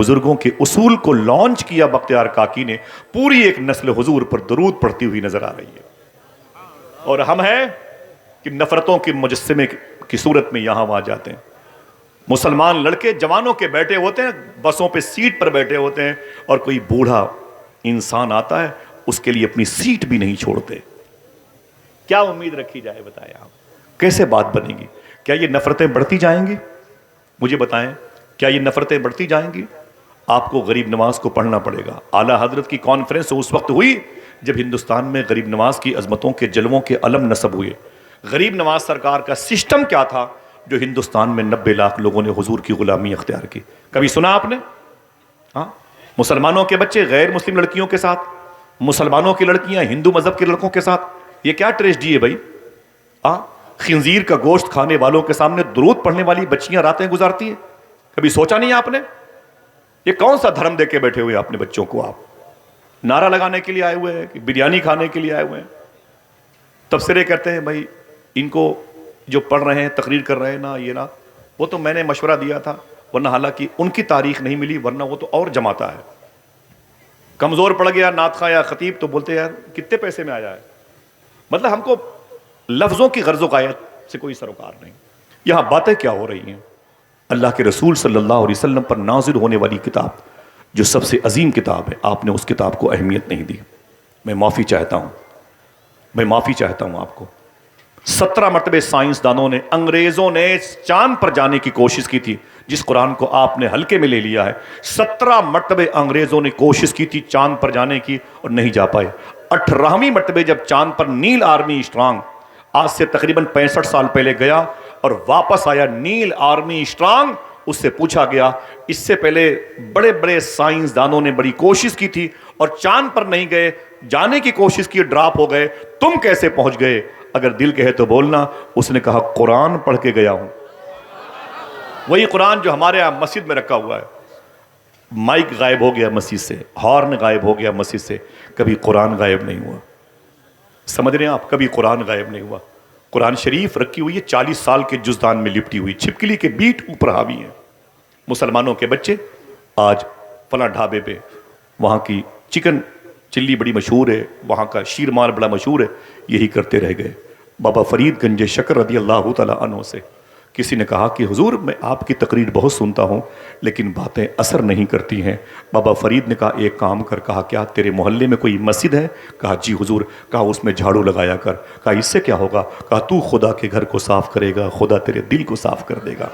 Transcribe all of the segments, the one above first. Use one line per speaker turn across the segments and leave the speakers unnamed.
بزرگوں کے اصول کو لانچ کیا بختیار کاکی نے، پوری ایک نسل حضور پر درود پڑھتی ہوئی نظر آ رہی ہے۔ اور ہم ہیں کہ نفرتوں کے مجسمے کی صورت میں یہاں وہاں جاتے ہیں۔ مسلمان لڑکے جوانوں کے بیٹھے ہوتے ہیں، بسوں پہ سیٹ پر بیٹھے ہوتے ہیں، اور کوئی بوڑھا انسان آتا ہے اس کے لیے اپنی سیٹ بھی نہیں چھوڑتے۔ کیا امید رکھی جائے بتائیں آپ؟ کیسے بات بنے گی؟ کیا یہ نفرتیں بڑھتی جائیں گی؟ مجھے بتائیں، کیا یہ نفرتیں بڑھتی جائیں گی؟ آپ کو غریب نواز کو پڑھنا پڑے گا۔ اعلیٰ حضرت کی کانفرنس اس وقت ہوئی جب ہندوستان میں غریب نواز کی عظمتوں کے جلووں کے علم نصب ہوئے۔ غریب نواز سرکار کا سسٹم کیا تھا جو ہندوستان میں 90 لاکھ لوگوں نے حضور کی غلامی اختیار کی؟ کبھی سنا آپ نے؟ ہاں، مسلمانوں کے بچے غیر مسلم لڑکیوں کے ساتھ، مسلمانوں کی لڑکیاں ہندو مذہب کے لڑکوں کے ساتھ، یہ کیا ٹریجڈی ہے بھائی؟ خنزیر کا گوشت کھانے والوں کے سامنے درود پڑھنے والی بچیاں راتیں گزارتی ہیں۔ کبھی سوچا نہیں آپ نے؟ یہ کون سا دھرم دے کے بیٹھے ہوئے اپنے بچوں کو؟ آپ نعرہ لگانے کے لیے آئے ہوئے ہیں کہ بریانی کھانے کے لیے آئے ہوئے ہیں؟ تبصرے کرتے ہیں بھائی ان کو جو پڑھ رہے ہیں، تقریر کر رہے ہیں نا، یہ نا وہ تو میں نے مشورہ دیا تھا، ورنہ حالانکہ ان کی تاریخ نہیں ملی، ورنہ وہ تو اور جماتا ہے۔ کمزور پڑ گیا نعت خواں یا خطیب تو بولتے ہیں یار کتنے پیسے میں آیا ہے۔ مطلب ہم کو لفظوں کی غرض و غایت سے کوئی سروکار نہیں۔ یہاں باتیں کیا ہو رہی ہیں؟ اللہ کے رسول صلی اللہ علیہ وسلم پر نازل ہونے والی کتاب جو سب سے عظیم کتاب ہے، آپ نے اس کتاب کو اہمیت نہیں دی۔ میں معافی چاہتا ہوں آپ کو۔ 17 مرتبہ سائنسدانوں نے، انگریزوں نے چاند پر جانے کی کوشش کی تھی، جس قرآن کو آپ نے ہلکے میں لے لیا ہے۔ 17 مرتبہ انگریزوں نے کوشش کی تھی چاند پر جانے کی اور نہیں جا پائے۔ 18ویں مرتبہ جب چاند پر نیل آرمی اسٹرانگ آج سے تقریباً 65 سال پہلے گیا اور واپس آیا، نیل آرمی اسٹرانگ، اس سے پوچھا گیا اس سے پہلے بڑے بڑے سائنسدانوں نے بڑی کوشش کی تھی اور چاند پر نہیں گئے، جانے کی کوشش کی، ڈراپ ہو گئے، تم کیسے پہنچ گئے؟ اگر دل کہے تو بولنا۔ اس نے کہا قرآن پڑھ کے گیا ہوں۔ وہی قرآن جو ہمارے یہاں مسجد میں رکھا ہوا ہے۔ مائک غائب ہو گیا مسجد سے، ہارن غائب ہو گیا مسجد سے، کبھی قرآن غائب نہیں ہوا۔ سمجھ رہے ہیں آپ؟ کبھی قرآن غائب نہیں ہوا۔ قرآن شریف رکھی ہوئی ہے 40 سال کے جزدان میں لپٹی ہوئی، چھپکلی کے بیٹ اوپر حاوی ہیں۔ مسلمانوں کے بچے آج فلاں ڈھابے پہ وہاں کی چکن چلی بڑی مشہور ہے، وہاں کا شیرمال بڑا مشہور ہے، یہی کرتے رہ گئے۔ بابا فرید گنج شکر رضی اللہ تعالیٰ عنہ سے کسی نے کہا کہ حضور میں آپ کی تقریر بہت سنتا ہوں لیکن باتیں اثر نہیں کرتی ہیں۔ بابا فرید نے کہا ایک کام کر۔ کہا کیا؟ تیرے محلے میں کوئی مسجد ہے؟ کہا جی حضور۔ کہا اس میں جھاڑو لگایا کر۔ کہا اس سے کیا ہوگا؟ کہا تو خدا کے گھر کو صاف کرے گا، خدا تیرے دل کو صاف کر دے گا۔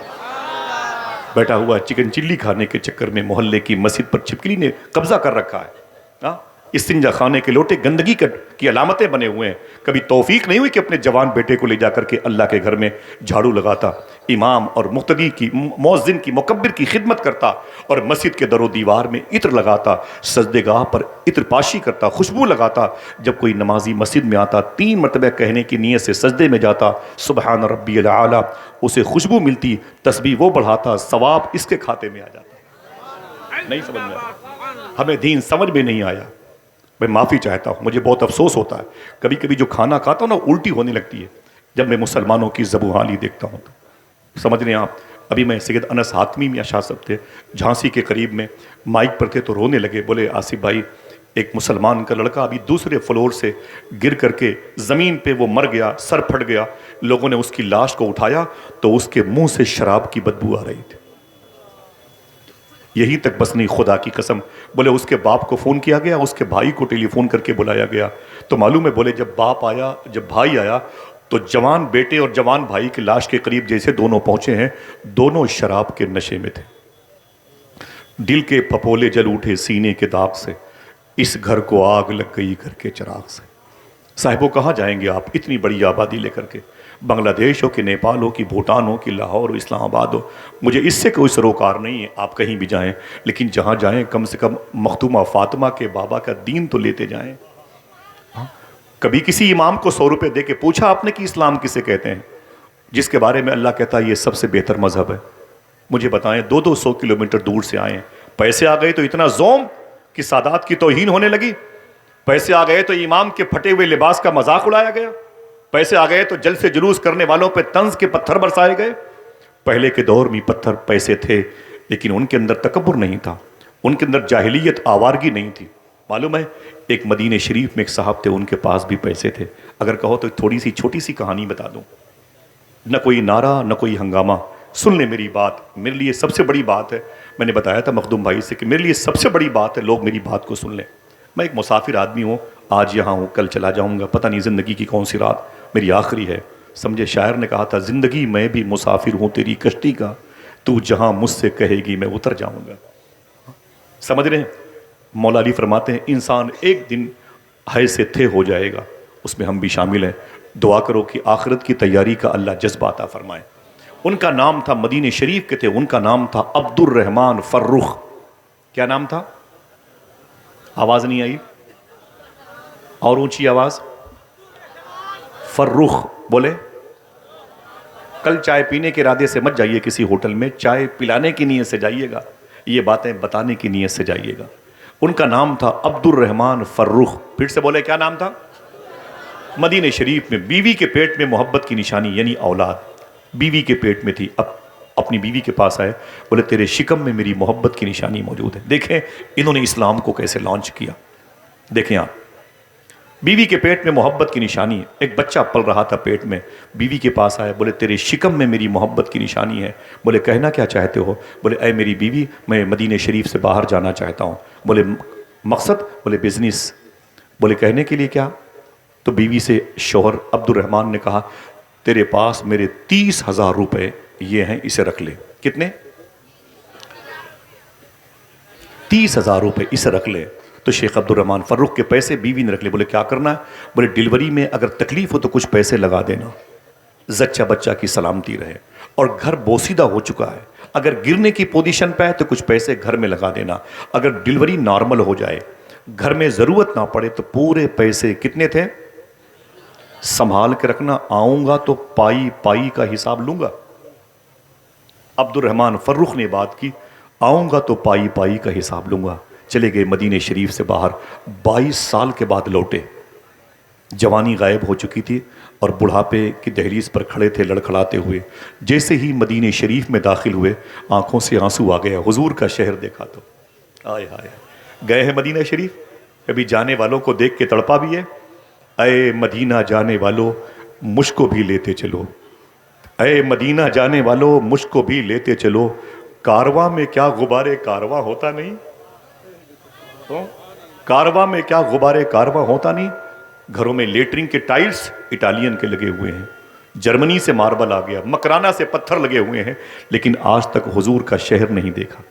بیٹھا ہوا چکن چلی کھانے کے چکر میں محلے کی مسجد پر چھپکلی نے قبضہ کر رکھا ہے۔ استنجا خانے کے لوٹے گندگی کی علامتیں بنے ہوئے ہیں۔ کبھی توفیق نہیں ہوئی کہ اپنے جوان بیٹے کو لے جا کر کے اللہ کے گھر میں جھاڑو لگاتا، امام اور مقتدی کی، مؤذن کی، مکبر کی خدمت کرتا اور مسجد کے در و دیوار میں عطر لگاتا، سجدے گاہ پر عطر پاشی کرتا، خوشبو لگاتا۔ جب کوئی نمازی مسجد میں آتا 3 مرتبہ کہنے کی نیت سے سجدے میں جاتا، سبحان ربی الاعلیٰ، اسے خوشبو ملتی، تسبیح وہ بڑھاتا، ثواب اس کے کھاتے میں آ جاتا۔ نہیں سمجھ میں آیا؟ ہمیں دین سمجھ میں نہیں آیا۔ میں معافی چاہتا ہوں، مجھے بہت افسوس ہوتا ہے، کبھی کبھی جو کھانا کھاتا ہوں نا الٹی ہونے لگتی ہے جب میں مسلمانوں کی ذبح دیکھتا ہوں تو۔ سمجھ رہے ہیں آپ؟ ابھی میں سید انس حاتمی میاں شاہ صاحب تھے جھانسی کے قریب میں، مائک پر تھے تو رونے لگے، بولے آصف بھائی ایک مسلمان کا لڑکا ابھی دوسرے فلور سے گر کر کے زمین پہ وہ مر گیا، سر پھٹ گیا، لوگوں نے اس کی لاش کو اٹھایا تو اس کے منہ سے شراب کی بدبو آ رہی تھی۔ یہی تک بس نہیں، خدا کی قسم، بولے اس کے باپ کو فون کیا گیا، اس کے بھائی کو ٹیلی فون کر کے بلایا گیا تو معلوم ہے، بولے جب باپ آیا، جب بھائی آیا تو جوان بیٹے اور جوان بھائی کی لاش کے قریب جیسے دونوں پہنچے ہیں، دونوں شراب کے نشے میں تھے۔ دل کے پھپولے جل اٹھے سینے کے داغ سے، اس گھر کو آگ لگ گئی گھر کے چراغ سے۔ صاحبوں کہاں جائیں گے آپ اتنی بڑی آبادی لے کر کے؟ بنگلہ دیش ہو کہ نیپال ہو کہ بھوٹان ہو کہ لاہور ہو اسلام آباد ہو، مجھے اس سے کوئی سروکار نہیں ہے، آپ کہیں بھی جائیں، لیکن جہاں جائیں کم سے کم مختومہ فاطمہ کے بابا کا دین تو لیتے جائیں۔ کبھی کسی امام کو 100 روپے دے کے پوچھا آپ نے کہ اسلام کسے کہتے ہیں، جس کے بارے میں اللہ کہتا ہے یہ سب سے بہتر مذہب ہے؟ مجھے بتائیں، 200 کلومیٹر دور سے آئے، پیسے آ گئے تو اتنا زوم کہ سادات کی توہین ہونے لگی، پیسے آ گئے تو امام کے پھٹے ہوئے لباس کا مذاق اڑایا گیا، پیسے آ گئے تو جلسے جلوس کرنے والوں پہ طنز کے پتھر برسائے گئے۔ پہلے کے دور میں پتھر پیسے تھے لیکن ان کے اندر تکبر نہیں تھا، ان کے اندر جاہلیت آوارگی نہیں تھی. معلوم ہے ایک مدینہ شریف میں ایک صاحب تھے, ان کے پاس بھی پیسے تھے. اگر کہو تو تھوڑی سی چھوٹی سی کہانی بتا دوں, نہ کوئی نعرہ نہ کوئی ہنگامہ. سن لیں میری بات, میرے لیے سب سے بڑی بات ہے, میں نے بتایا تھا مخدوم بھائی سے کہ میرے لیے سب سے بڑی بات ہے لوگ میری بات کو سن لیں. میں ایک مسافر آدمی ہوں, آج یہاں ہوں کل چلا جاؤں گا, پتہ نہیں زندگی کی کون سی رات میری آخری ہے. سمجھے شاعر نے کہا تھا, زندگی میں بھی مسافر ہوں تیری کشتی کا, تو جہاں مجھ سے کہے گی میں اتر جاؤں گا. سمجھ رہے ہیں؟ مولا علی فرماتے ہیں انسان ایک دن ہے سے تھے ہو جائے گا, اس میں ہم بھی شامل ہیں. دعا کرو کہ آخرت کی تیاری کا اللہ جذبہ عطا فرمائے. ان کا نام تھا, مدینہ شریف کے تھے, ان کا نام تھا عبد الرحمن فرخ. کیا نام تھا؟ آواز نہیں آئی, اور اونچی آواز. فرخ بولے. کل چائے پینے کے ارادے سے مت جائیے کسی ہوٹل میں, چائے پلانے کی نیت سے جائیے گا, یہ باتیں بتانے کی نیت سے جائیے گا. ان کا نام تھا عبد الرحمن فرخ. پھر سے بولے کیا نام تھا؟ مدینہ شریف میں بیوی کے پیٹ میں محبت کی نشانی یعنی اولاد, بیوی کے پیٹ میں تھی. اب اپنی بیوی کے پاس آئے, بولے تیرے شکم میں میری محبت کی نشانی موجود ہے. دیکھیں انہوں نے اسلام کو کیسے لانچ کیا. دیکھیں آپ, بیوی کے پیٹ میں محبت کی نشانی ہے. ایک بچہ پل رہا تھا پیٹ میں, بیوی کے پاس آئے, بولے تیرے شکم میں میری محبت کی نشانی ہے. بولے کہنا کیا چاہتے ہو؟ بولے اے میری بیوی میں مدینہ شریف سے باہر جانا چاہتا ہوں. بولے مقصد؟ بولے بزنس. بولے کہنے کے لیے کیا؟ تو بیوی سے شوہر عبد الرحمن نے کہا تیرے پاس میرے 30,000 روپے یہ ہیں, اسے رکھ لے. کتنے؟ 30,000 روپے اسے رکھ لے. تو شیخ عبد الرحمن فرخ کے پیسے بیوی نے رکھ لے. بولے کیا کرنا ہے؟ بولے ڈیلیوری میں اگر تکلیف ہو تو کچھ پیسے لگا دینا, زچہ بچہ کی سلامتی رہے. اور گھر بوسیدہ ہو چکا ہے, اگر گرنے کی پوزیشن پہ ہے تو کچھ پیسے گھر میں لگا دینا. اگر ڈیلیوری نارمل ہو جائے, گھر میں ضرورت نہ پڑے تو پورے پیسے کتنے تھے سنبھال کے رکھنا, آؤں گا تو پائی پائی کا حساب لوں گا. عبد الرحمن فرخ نے بات کی, آؤں گا تو پائی پائی کا حساب لوں گا. چلے گئے مدینہ شریف سے باہر, 22 سال کے بعد لوٹے. جوانی غائب ہو چکی تھی اور بڑھاپے کی دہلیز پر کھڑے تھے لڑکھڑاتے ہوئے. جیسے ہی مدینہ شریف میں داخل ہوئے آنکھوں سے آنسو آ گیا. حضور کا شہر دیکھا تو آئے ہائے. گئے ہیں مدینہ شریف, کبھی جانے والوں کو دیکھ کے تڑپا بھی ہے. اے مدینہ جانے والو مجھ کو بھی لیتے چلو, اے مدینہ جانے والو مجھ کو بھی لیتے چلو, کارواں میں کیا غبارے کارواں ہوتا نہیں, کارواں میں کیا غبارے کارواں ہوتا نہیں. گھروں میں لیٹرنگ کے ٹائلز اٹالین کے لگے ہوئے ہیں, جرمنی سے ماربل آ گیا, مکرانہ سے پتھر لگے ہوئے ہیں, لیکن آج تک حضور کا شہر نہیں دیکھا,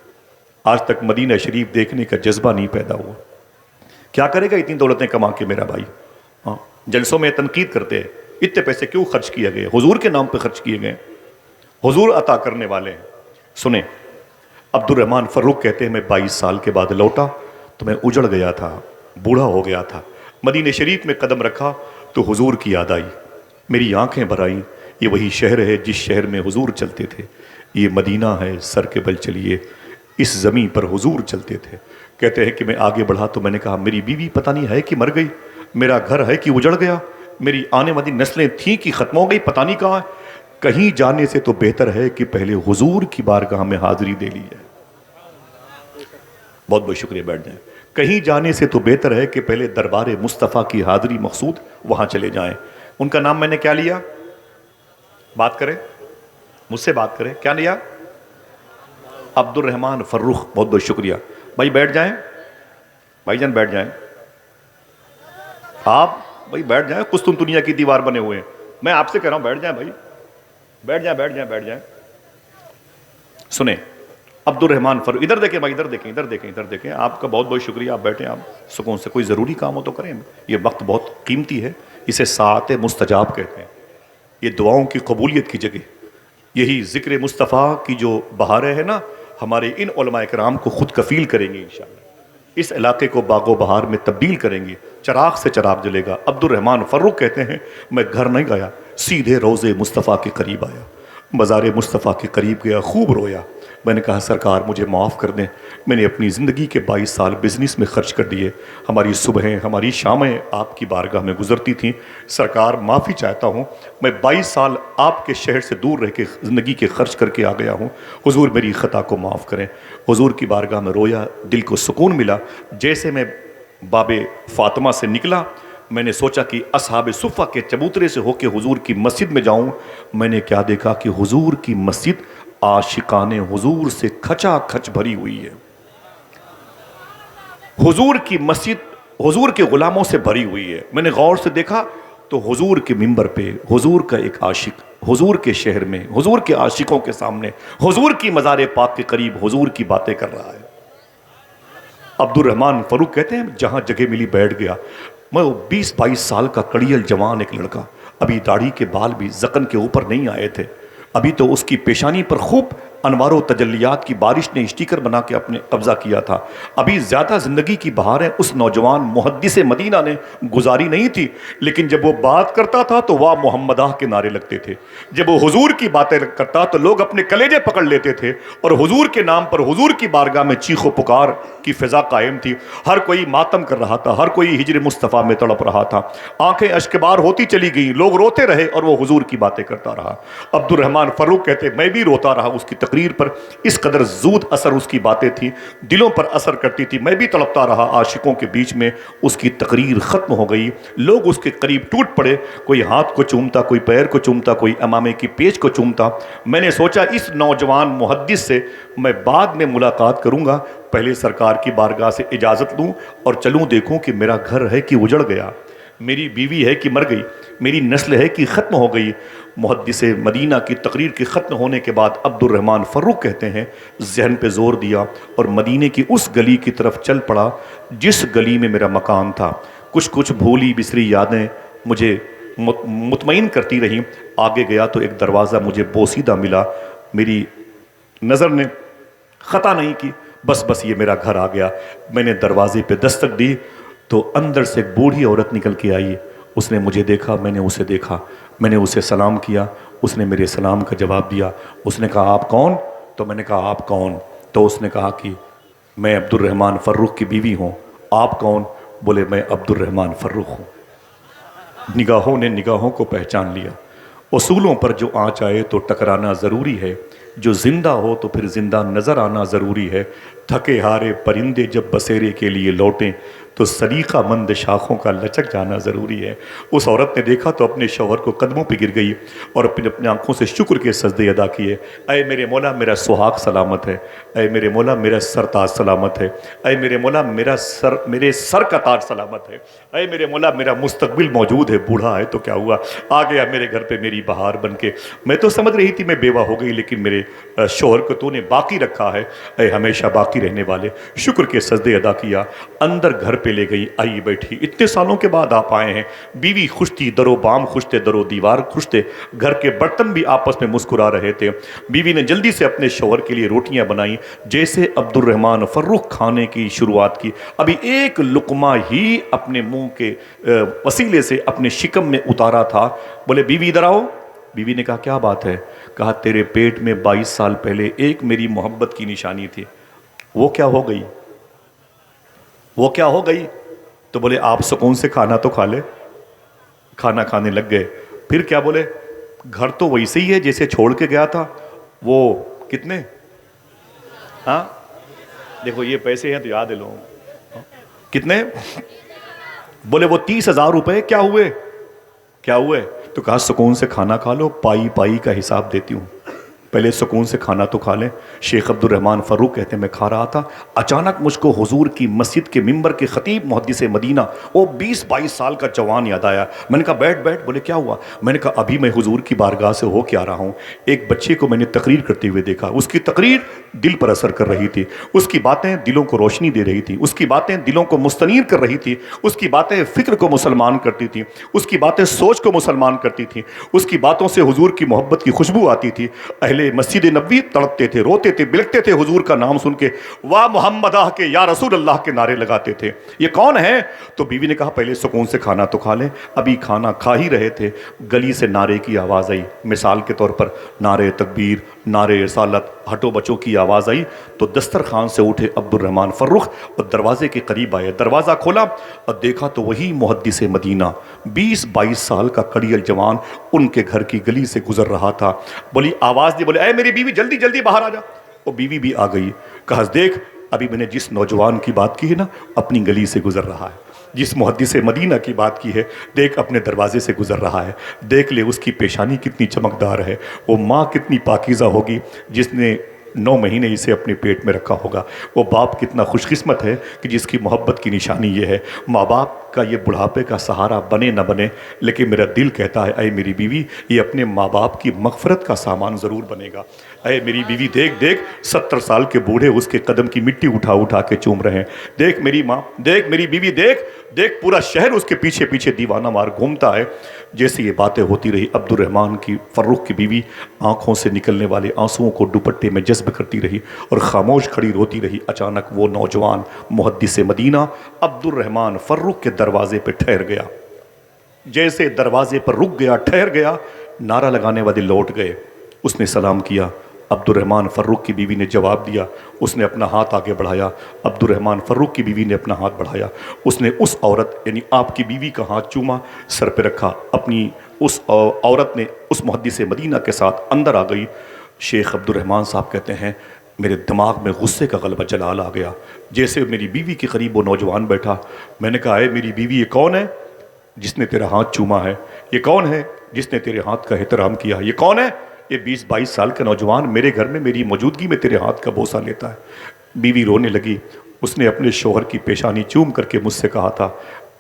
آج تک مدینہ شریف دیکھنے کا جذبہ نہیں پیدا ہوا. کیا کرے گا اتنی دولتیں کما کے میرا بھائی؟ جلسوں میں تنقید کرتے ہیں اتنے پیسے کیوں خرچ کیے گئے, حضور کے نام پہ خرچ کیے گئے, حضور عطا کرنے والے ہیں. سنیں عبد الرحمن فرخ کہتے ہیں میں 22 سال کے بعد لوٹا تو میں اجڑ گیا تھا, بوڑھا ہو گیا تھا. مدینہ شریف میں قدم رکھا تو حضور کی یاد آئی, میری آنکھیں بھر آئیں. یہ وہی شہر ہے جس شہر میں حضور چلتے تھے, یہ مدینہ ہے سر کے بل چلیے, اس زمین پر حضور چلتے تھے. کہتے ہیں کہ میں آگے بڑھا تو میں نے کہا میری بیوی پتہ نہیں ہے کہ مر گئی, میرا گھر ہے کہ اجڑ گیا, میری آنے والی نسلیں تھیں کہ ختم ہو گئی, پتہ نہیں کہاں ہے. کہیں جانے سے تو بہتر ہے کہ پہلے حضور کی بارگاہ میں حاضری دے لی ہے. بہت بہت شکریہ, بیٹھ جائیں. کہیں جانے سے تو بہتر ہے کہ پہلے دربار مصطفیٰ کی حاضری مقصود وہاں چلے جائیں. ان کا نام میں نے کیا لیا؟ بات کریں, مجھ سے بات کریں, کیا لیا؟ عبد الرحمن فرخ. بہت بہت شکریہ. بھائی بیٹھ جائیں, بھائی جان بیٹھ جائیں, آپ بھائی بیٹھ جائیں. قسطنطنیہ کی دیوار بنے ہوئے ہیں, میں آپ سے کہہ رہا ہوں بیٹھ جائیں بھائی, بیٹھ جائیں بیٹھ جائیں بیٹھ جائیں. سنیں عبد الرحمن فرخ, ادھر دیکھیں بھائی, ادھر دیکھیں ادھر دیکھیں ادھر دیکھیں. آپ کا بہت بہت شکریہ, آپ بیٹھیں, آپ سکون سے. کوئی ضروری کام ہو تو کریں, یہ وقت بہت قیمتی ہے, اسے ساعت مستجاب کہتے ہیں. یہ دعاؤں کی قبولیت کی جگہ, یہی ذکر مصطفیٰ کی جو بہاریں ہیں نا, ہمارے ان علماء کرام کو خود کفیل کریں گے انشاءاللہ. اس علاقے کو باغ و بہار میں تبدیل کریں گے, چراغ سے چراغ جلے گا. عبد الرحمن فرخ کہتے ہیں میں گھر نہیں گیا, سیدھے روضے مصطفیٰ کے قریب آیا, مزار مصطفیٰ کے قریب گیا, خوب رویا. میں نے کہا سرکار مجھے معاف کر دیں، میں نے اپنی زندگی کے 22 سال بزنس میں خرچ کر دیے، ہماری صبحیں ہماری شامیں آپ کی بارگاہ میں گزرتی تھیں، سرکار معافی چاہتا ہوں، میں 22 سال آپ کے شہر سے دور رہ کے زندگی کے خرچ کر کے آ گیا ہوں، حضور میری خطا کو معاف کریں۔ حضور کی بارگاہ میں رویا، دل کو سکون ملا۔ جیسے میں باب فاطمہ سے نکلا، میں نے سوچا کہ اصحاب صفہ کے چبوترے سے ہو کے حضور کی مسجد میں جاؤں، میں نے کیا دیکھا کہ حضور کی مسجد عاشقان حضور سے کھچا کھچ بھری ہوئی ہے۔ حضور کی مسجد حضور کے غلاموں سے بھری ہوئی ہے۔ میں نے غور سے دیکھا تو حضور کے منبر پہ حضور کا ایک عاشق، حضور کے شہر میں حضور کے عاشقوں کے سامنے حضور کی مزار پاک کے قریب حضور کی باتیں کر رہا ہے۔ عبد الرحمن فاروق کہتے ہیں جہاں جگہ ملی بیٹھ گیا۔ میں 20-22 سال کا کڑیل جوان ایک لڑکا، ابھی داڑھی کے بال بھی ذقن کے اوپر نہیں آئے تھے، ابھی تو اس کی پیشانی پر خوب انوار و تجلیات کی بارش نے اسٹیکر بنا کے اپنے قبضہ کیا تھا، ابھی زیادہ زندگی کی بہاریں اس نوجوان محدث مدینہ نے گزاری نہیں تھی، لیکن جب وہ بات کرتا تھا تو واہ محمدہ کے نعرے لگتے تھے، جب وہ حضور کی باتیں کرتا تو لوگ اپنے کلیجے پکڑ لیتے تھے، اور حضور کے نام پر حضور کی بارگاہ میں چیخ و پکار کی فضا قائم تھی، ہر کوئی ماتم کر رہا تھا، ہر کوئی ہجر مصطفیٰ میں تڑپ رہا تھا، آنکھیں اشکبار ہوتی چلی گئیں، لوگ روتے رہے اور وہ حضور کی باتیں کرتا رہا۔ عبد الرحمن فاروق کہتے میں بھی روتا رہا اس کی تقریر پر، اس قدر زود اثر اس کی باتیں تھی، دلوں پر اثر کرتی تھی، میں بھی تڑپتا رہا۔ عاشقوں کے بیچ میں اس کی تقریر ختم ہو گئی، لوگ اس کے قریب ٹوٹ پڑے، کوئی ہاتھ کو چومتا، کوئی پیر کو چومتا، کوئی امامے کی پیچ کو چومتا۔ میں نے سوچا اس نوجوان محدث سے میں بعد میں ملاقات کروں گا، پہلے سرکار کی بارگاہ سے اجازت لوں اور چلوں دیکھوں کہ میرا گھر ہے کہ اجڑ گیا، میری بیوی ہے کہ مر گئی، میری نسل ہے کہ ختم ہو گئی۔ محدث مدینہ کی تقریر کے ختم ہونے کے بعد عبد الرحمن فاروق کہتے ہیں ذہن پہ زور دیا اور مدینے کی اس گلی کی طرف چل پڑا جس گلی میں میرا مکان تھا۔ کچھ بھولی بسری یادیں مجھے مطمئن کرتی رہیں۔ آگے گیا تو ایک دروازہ مجھے بوسیدہ ملا، میری نظر نے خطا نہیں کی، بس یہ میرا گھر آ گیا۔ میں نے دروازے پہ دستک دی تو اندر سے ایک بوڑھی عورت نکل کے آئی، اس نے مجھے دیکھا، میں نے اسے دیکھا، میں نے اسے سلام کیا، اس نے میرے سلام کا جواب دیا۔ اس نے کہا آپ کون؟ تو میں نے کہا آپ کون؟ تو اس نے کہا کہ میں عبد الرحمن فاروق کی بیوی ہوں۔ آپ کون؟ بولے میں عبد الرحمن فاروق ہوں۔ نگاہوں نے نگاہوں کو پہچان لیا۔ اصولوں پر جو آنچ آئے تو ٹکرانا ضروری ہے، جو زندہ ہو تو پھر زندہ نظر آنا ضروری ہے۔ تھکے ہارے پرندے جب بسیرے کے لیے لوٹیں تو سلیقہ مند شاخوں کا لچک جانا ضروری ہے۔ اس عورت نے دیکھا تو اپنے شوہر کو قدموں پہ گر گئی اور اپنی آنکھوں سے شکر کے سجدے ادا کیے۔ اے میرے مولا میرا سہاگ سلامت ہے، اے میرے مولا میرا سر تاج سلامت ہے، اے میرے مولا میرے سر کا تاج سلامت ہے، اے میرے مولا میرا مستقبل موجود ہے، بوڑھا ہے تو کیا ہوا، آ گیا میرے گھر پہ میری بہار بن کے۔ میں تو سمجھ رہی تھی میں بیوہ ہو گئی، لیکن میرے شوہر کو تو نے باقی رکھا ہے، اے ہمیشہ باقی رہنے والے۔ شکر کے سجدے ادا کیا، اندر گھر پہ لے گئی، آئی بیٹھی۔ اتنے سالوں کے بعد آپ آئے ہیں، بیوی خوش تھی، در و بام خوش تھے، در و دیوار خوش تھے، گھر کے برتن بھی آپس میں مسکرا رہے تھے۔ بیوی نے جلدی سے اپنے شوہر کے لیے روٹیاں بنائیں۔ جیسے عبد الرحمن فاروق کھانے کی شروعات کی، ابھی ایک لقمہ ہی اپنے منہ کے وسیلے سے اپنے شکم میں اتارا تھا، بولے بیوی ادھر آؤ۔ بیوی نے کہا کیا بات ہے؟ کہا تیرے پیٹ میں 22 سال پہلے ایک میری محبت کی نشانی تھی، وہ کیا ہو گئی؟ وہ کیا ہو گئی؟ تو بولے آپ سکون سے کھانا تو کھا لے۔ کھانا کھانے لگ گئے، پھر کیا بولے؟ گھر تو ویسے ہی ہے جیسے چھوڑ کے گیا تھا۔ وہ کتنے؟ ہاں دیکھو یہ پیسے ہیں تو یاد ہے لوگوں، کتنے؟ بولے وہ 30,000 روپے۔ کیا ہوئے؟ کیا ہوئے؟ تو کہا سکون سے کھانا کھا لو، پائی پائی کا حساب دیتی ہوں، پہلے سکون سے کھانا تو کھا لیں۔ شیخ عبد الرحمن فاروق کہتے ہیں میں کھا رہا تھا، اچانک مجھ کو حضور کی مسجد کے منبر کے خطیب محدث مدینہ وہ 20-22 سال کا جوان یاد آیا۔ میں نے کہا بیٹھ بیٹھ۔ بولے کیا ہوا؟ میں نے کہا ابھی میں حضور کی بارگاہ سے ہو کے آ رہا ہوں، ایک بچے کو میں نے تقریر کرتے ہوئے دیکھا، اس کی تقریر دل پر اثر کر رہی تھی، اس کی باتیں دلوں کو روشنی دے رہی تھی، اس کی باتیں دلوں کو مستنیر کر رہی تھی، اس کی باتیں فکر کو مسلمان کرتی تھی، اس کی باتیں سوچ کو مسلمان کرتی تھی، اس کی باتوں سے حضور کی محبت کی خوشبو آتی تھی۔ اہل اہل مسجد نبوی تڑپتے تھے، روتے تھے، بلکتے تھے حضور کا نام سن کے، واہ محمدہ کے یا رسول اللہ کے نعرے لگاتے تھے۔ یہ کون ہے؟ تو بیوی نے کہا پہلے سکون سے کھانا تو کھا لیں۔ ابھی کھانا کھا ہی رہے تھے، گلی سے نعرے کی آواز آئی، مثال کے طور پر نعرے تکبیر، نعرے رسالت، ہٹو بچوں کی آواز آئی تو دسترخوان سے اٹھے عبد الرحمن فرخ اور دروازے کے قریب آئے۔ دروازہ کھولا اور دیکھا تو وہی محدث مدینہ 20-22 سال کا کڑیل جوان ان کے گھر کی گلی سے گزر رہا تھا۔ بولی آواز دی، بولے اے میری بیوی جلدی جلدی باہر آ جا۔ وہ بیوی بھی آ گئی، کہا دیکھ ابھی میں نے جس نوجوان کی بات کی ہے نا اپنی گلی سے گزر رہا ہے، جس محدث مدینہ کی بات کی ہے دیکھ اپنے دروازے سے گزر رہا ہے، دیکھ لے اس کی پیشانی کتنی چمکدار ہے، وہ ماں کتنی پاکیزہ ہوگی جس نے 9 مہینے اسے اپنے پیٹ میں رکھا ہوگا، وہ باپ کتنا خوش قسمت ہے کہ جس کی محبت کی نشانی یہ ہے۔ ماں باپ کا یہ بڑھاپے کا سہارا بنے نہ بنے، لیکن میرا دل کہتا ہے اے میری بیوی یہ اپنے ماں باپ کی مغفرت کا سامان ضرور بنے گا۔ اے میری بیوی دیکھ دیکھ 70 سال کے بوڑھے اس کے قدم کی مٹی اٹھا اٹھا کے چوم رہے ہیں، دیکھ میری ماں، دیکھ میری بیوی، دیکھ دیکھ پورا شہر اس کے پیچھے پیچھے دیوانہ مار گھومتا ہے۔ جیسے یہ باتیں ہوتی رہی عبد الرحمن کی فرخ کی بیوی آنکھوں سے نکلنے والے آنسوؤں کو دوپٹے میں جذب کرتی رہی اور خاموش کھڑی روتی رہی۔ اچانک وہ نوجوان محدث مدینہ عبد الرحمن فرخ کے دروازے پہ ٹھہر گیا۔ جیسے دروازے پر رک گیا، ٹھہر گیا، نعرہ لگانے والے لوٹ گئے۔ اس نے سلام کیا، عبد الرحمن فرخ کی بیوی نے جواب دیا، اس نے اپنا ہاتھ آگے بڑھایا، عبد الرحمن فرخ کی بیوی نے اپنا ہاتھ بڑھایا، اس نے اس عورت یعنی آپ کی بیوی کا ہاتھ چوما، سر پہ رکھا، اپنی اس عورت نے اس محدث مدینہ کے ساتھ اندر آ گئی۔ شیخ عبد الرحمن صاحب کہتے ہیں میرے دماغ میں غصے کا غلبہ جلال آ گیا، جیسے میری بیوی کے قریب وہ نوجوان بیٹھا، میں نے کہا اے میری بیوی یہ کون ہے جس نے تیرا ہاتھ چوما ہے؟ یہ کون ہے جس نے تیرے ہاتھ کا احترام کیا؟ یہ کون ہے؟ یہ 20-22 سال کا نوجوان میرے گھر میں میری موجودگی میں تیرے ہاتھ کا بوسہ لیتا ہے۔ بیوی رونے لگی، اس نے اپنے شوہر کی پیشانی چوم کر کے مجھ سے کہا تھا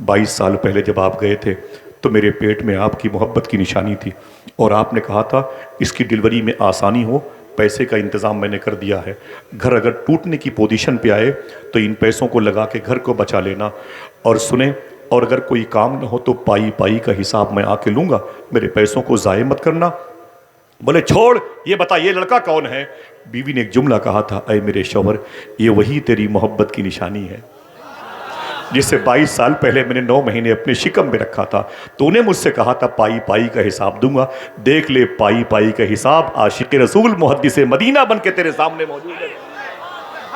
22 سال پہلے جب آپ گئے تھے تو میرے پیٹ میں آپ کی محبت کی نشانی تھی اور آپ نے کہا تھا اس کی ڈلیوری میں آسانی ہو، پیسے کا انتظام میں نے کر دیا ہے، گھر اگر ٹوٹنے کی پوزیشن پہ آئے تو ان پیسوں کو لگا کے گھر کو بچا لینا، اور سنیں اور اگر کوئی کام نہ ہو تو پائی پائی کا حساب میں آ کے لوں گا، میرے پیسوں کو ضائع مت کرنا۔ بولے چھوڑ، یہ بتا یہ لڑکا کون ہے؟ بیوی نے ایک جملہ کہا تھا اے میرے شوہر یہ وہی تیری محبت کی نشانی ہے جس سے 22 سال پہلے میں نے 9 مہینے اپنے شکم میں رکھا تھا، تو نے مجھ سے کہا تھا پائی پائی کا حساب دوں گا، دیکھ لے پائی پائی کا حساب عاشق رسول محدث مدینہ بن کے تیرے سامنے موجود ہے۔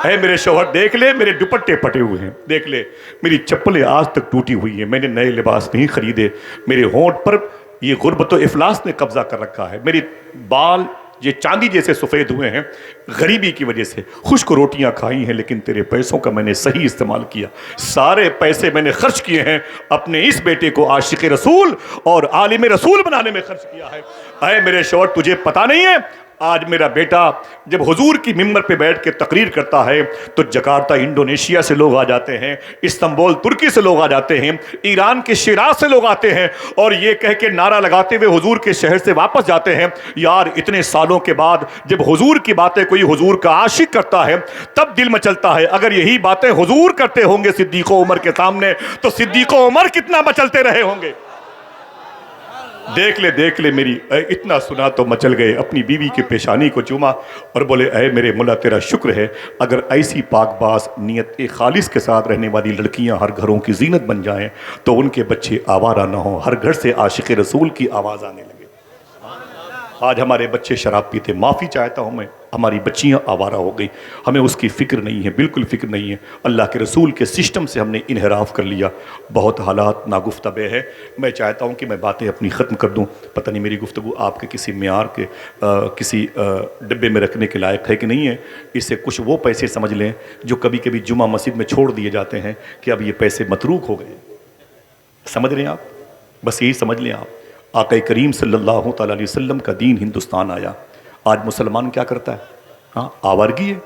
اے میرے شوہر دیکھ لے میرے دوپٹے پٹے ہوئے ہیں، دیکھ لے میری چپلیں آج تک ٹوٹی ہوئی ہیں، میں نے نئے لباس نہیں خریدے، میرے ہونٹ پر یہ غربت و افلاس نے قبضہ کر رکھا ہے، میری بال یہ چاندی جیسے سفید ہوئے ہیں غریبی کی وجہ سے، خشک روٹیاں کھائی ہیں لیکن تیرے پیسوں کا میں نے صحیح استعمال کیا، سارے پیسے میں نے خرچ کیے ہیں اپنے اس بیٹے کو عاشق رسول اور عالم رسول بنانے میں خرچ کیا ہے۔ اے میرے شوہر تجھے پتہ نہیں ہے آج میرا بیٹا جب حضور کی ممبر پہ بیٹھ کے تقریر کرتا ہے تو جکارتا انڈونیشیا سے لوگ آ جاتے ہیں، استنبول ترکی سے لوگ آ جاتے ہیں، ایران کے شیراز سے لوگ آتے ہیں اور یہ کہہ کے نعرہ لگاتے ہوئے حضور کے شہر سے واپس جاتے ہیں، یار اتنے سالوں کے بعد جب حضور کی باتیں کوئی حضور کا عاشق کرتا ہے تب دل مچلتا ہے، اگر یہی باتیں حضور کرتے ہوں گے صدیق و عمر کے سامنے تو صدیق و عمر کتنا مچلتے رہے ہوں گے۔ دیکھ لے میری، اتنا سنا تو مچل گئے، اپنی بیوی کی پیشانی کو چوما اور بولے اے میرے مولا تیرا شکر ہے اگر ایسی پاک باز نیت خالص کے ساتھ رہنے والی لڑکیاں ہر گھروں کی زینت بن جائیں تو ان کے بچے آوارہ نہ ہوں، ہر گھر سے عاشق رسول کی آواز آنے لگے۔ آج ہمارے بچے شراب پیتے، معافی چاہتا ہوں میں، ہماری بچیاں آوارہ ہو گئی، ہمیں اس کی فکر نہیں ہے، بالکل فکر نہیں ہے، اللہ کے رسول کے سسٹم سے ہم نے انحراف کر لیا، بہت حالات ناگفتہ ہے۔ میں چاہتا ہوں کہ میں باتیں اپنی ختم کر دوں، پتہ نہیں میری گفتگو آپ کے کسی معیار کے کسی ڈبے میں رکھنے کے لائق ہے کہ نہیں ہے، اس سے کچھ وہ پیسے سمجھ لیں جو کبھی کبھی جمعہ مسجد میں چھوڑ دیے جاتے ہیں کہ اب یہ پیسے متروک ہو گئے، سمجھ رہے ہیں آپ؟ بس یہی سمجھ لیں آپ، آقا کریم صلی اللہ تعالیٰ علیہ وسلم کا دین ہندوستان آیا، آج مسلمان کیا کرتا ہے؟ ہاں آوارگی ہے۔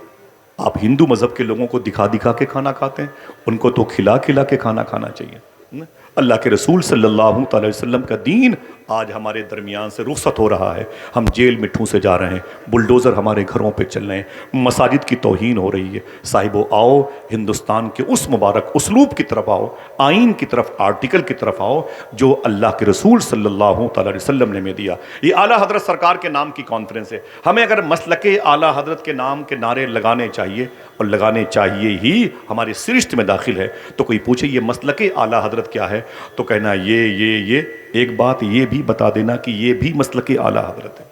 آپ ہندو مذہب کے لوگوں کو دکھا دکھا کے کھانا کھاتے ہیں، ان کو تو کھلا کھلا کے کھانا کھانا چاہیے۔ اللہ کے رسول صلی اللہ تعالی وسلم کا دین آج ہمارے درمیان سے رخصت ہو رہا ہے، ہم جیل میں ٹھونسے جا رہے ہیں، بلڈوزر ہمارے گھروں پہ چل رہے ہیں، مساجد کی توہین ہو رہی ہے۔ صاحبو آؤ ہندوستان کے اس مبارک اسلوب کی طرف آؤ، آئین کی طرف، آرٹیکل کی طرف آؤ جو اللہ کے رسول صلی اللہ تعالی علیہ وسلم نے ہمیں دیا۔ یہ اعلیٰ حضرت سرکار کے نام کی کانفرنس ہے۔ ہمیں اگر مسلک اعلیٰ حضرت کے نام کے نعرے لگانے چاہیے، اور لگانے چاہیے ہی، ہماری سرشت میں داخل ہے، تو کوئی پوچھے یہ مسلک اعلیٰ حضرت کیا ہے تو کہنا یہ ایک بات یہ بھی بتا دینا کہ یہ بھی مسلک اعلیٰ حضرت ہے۔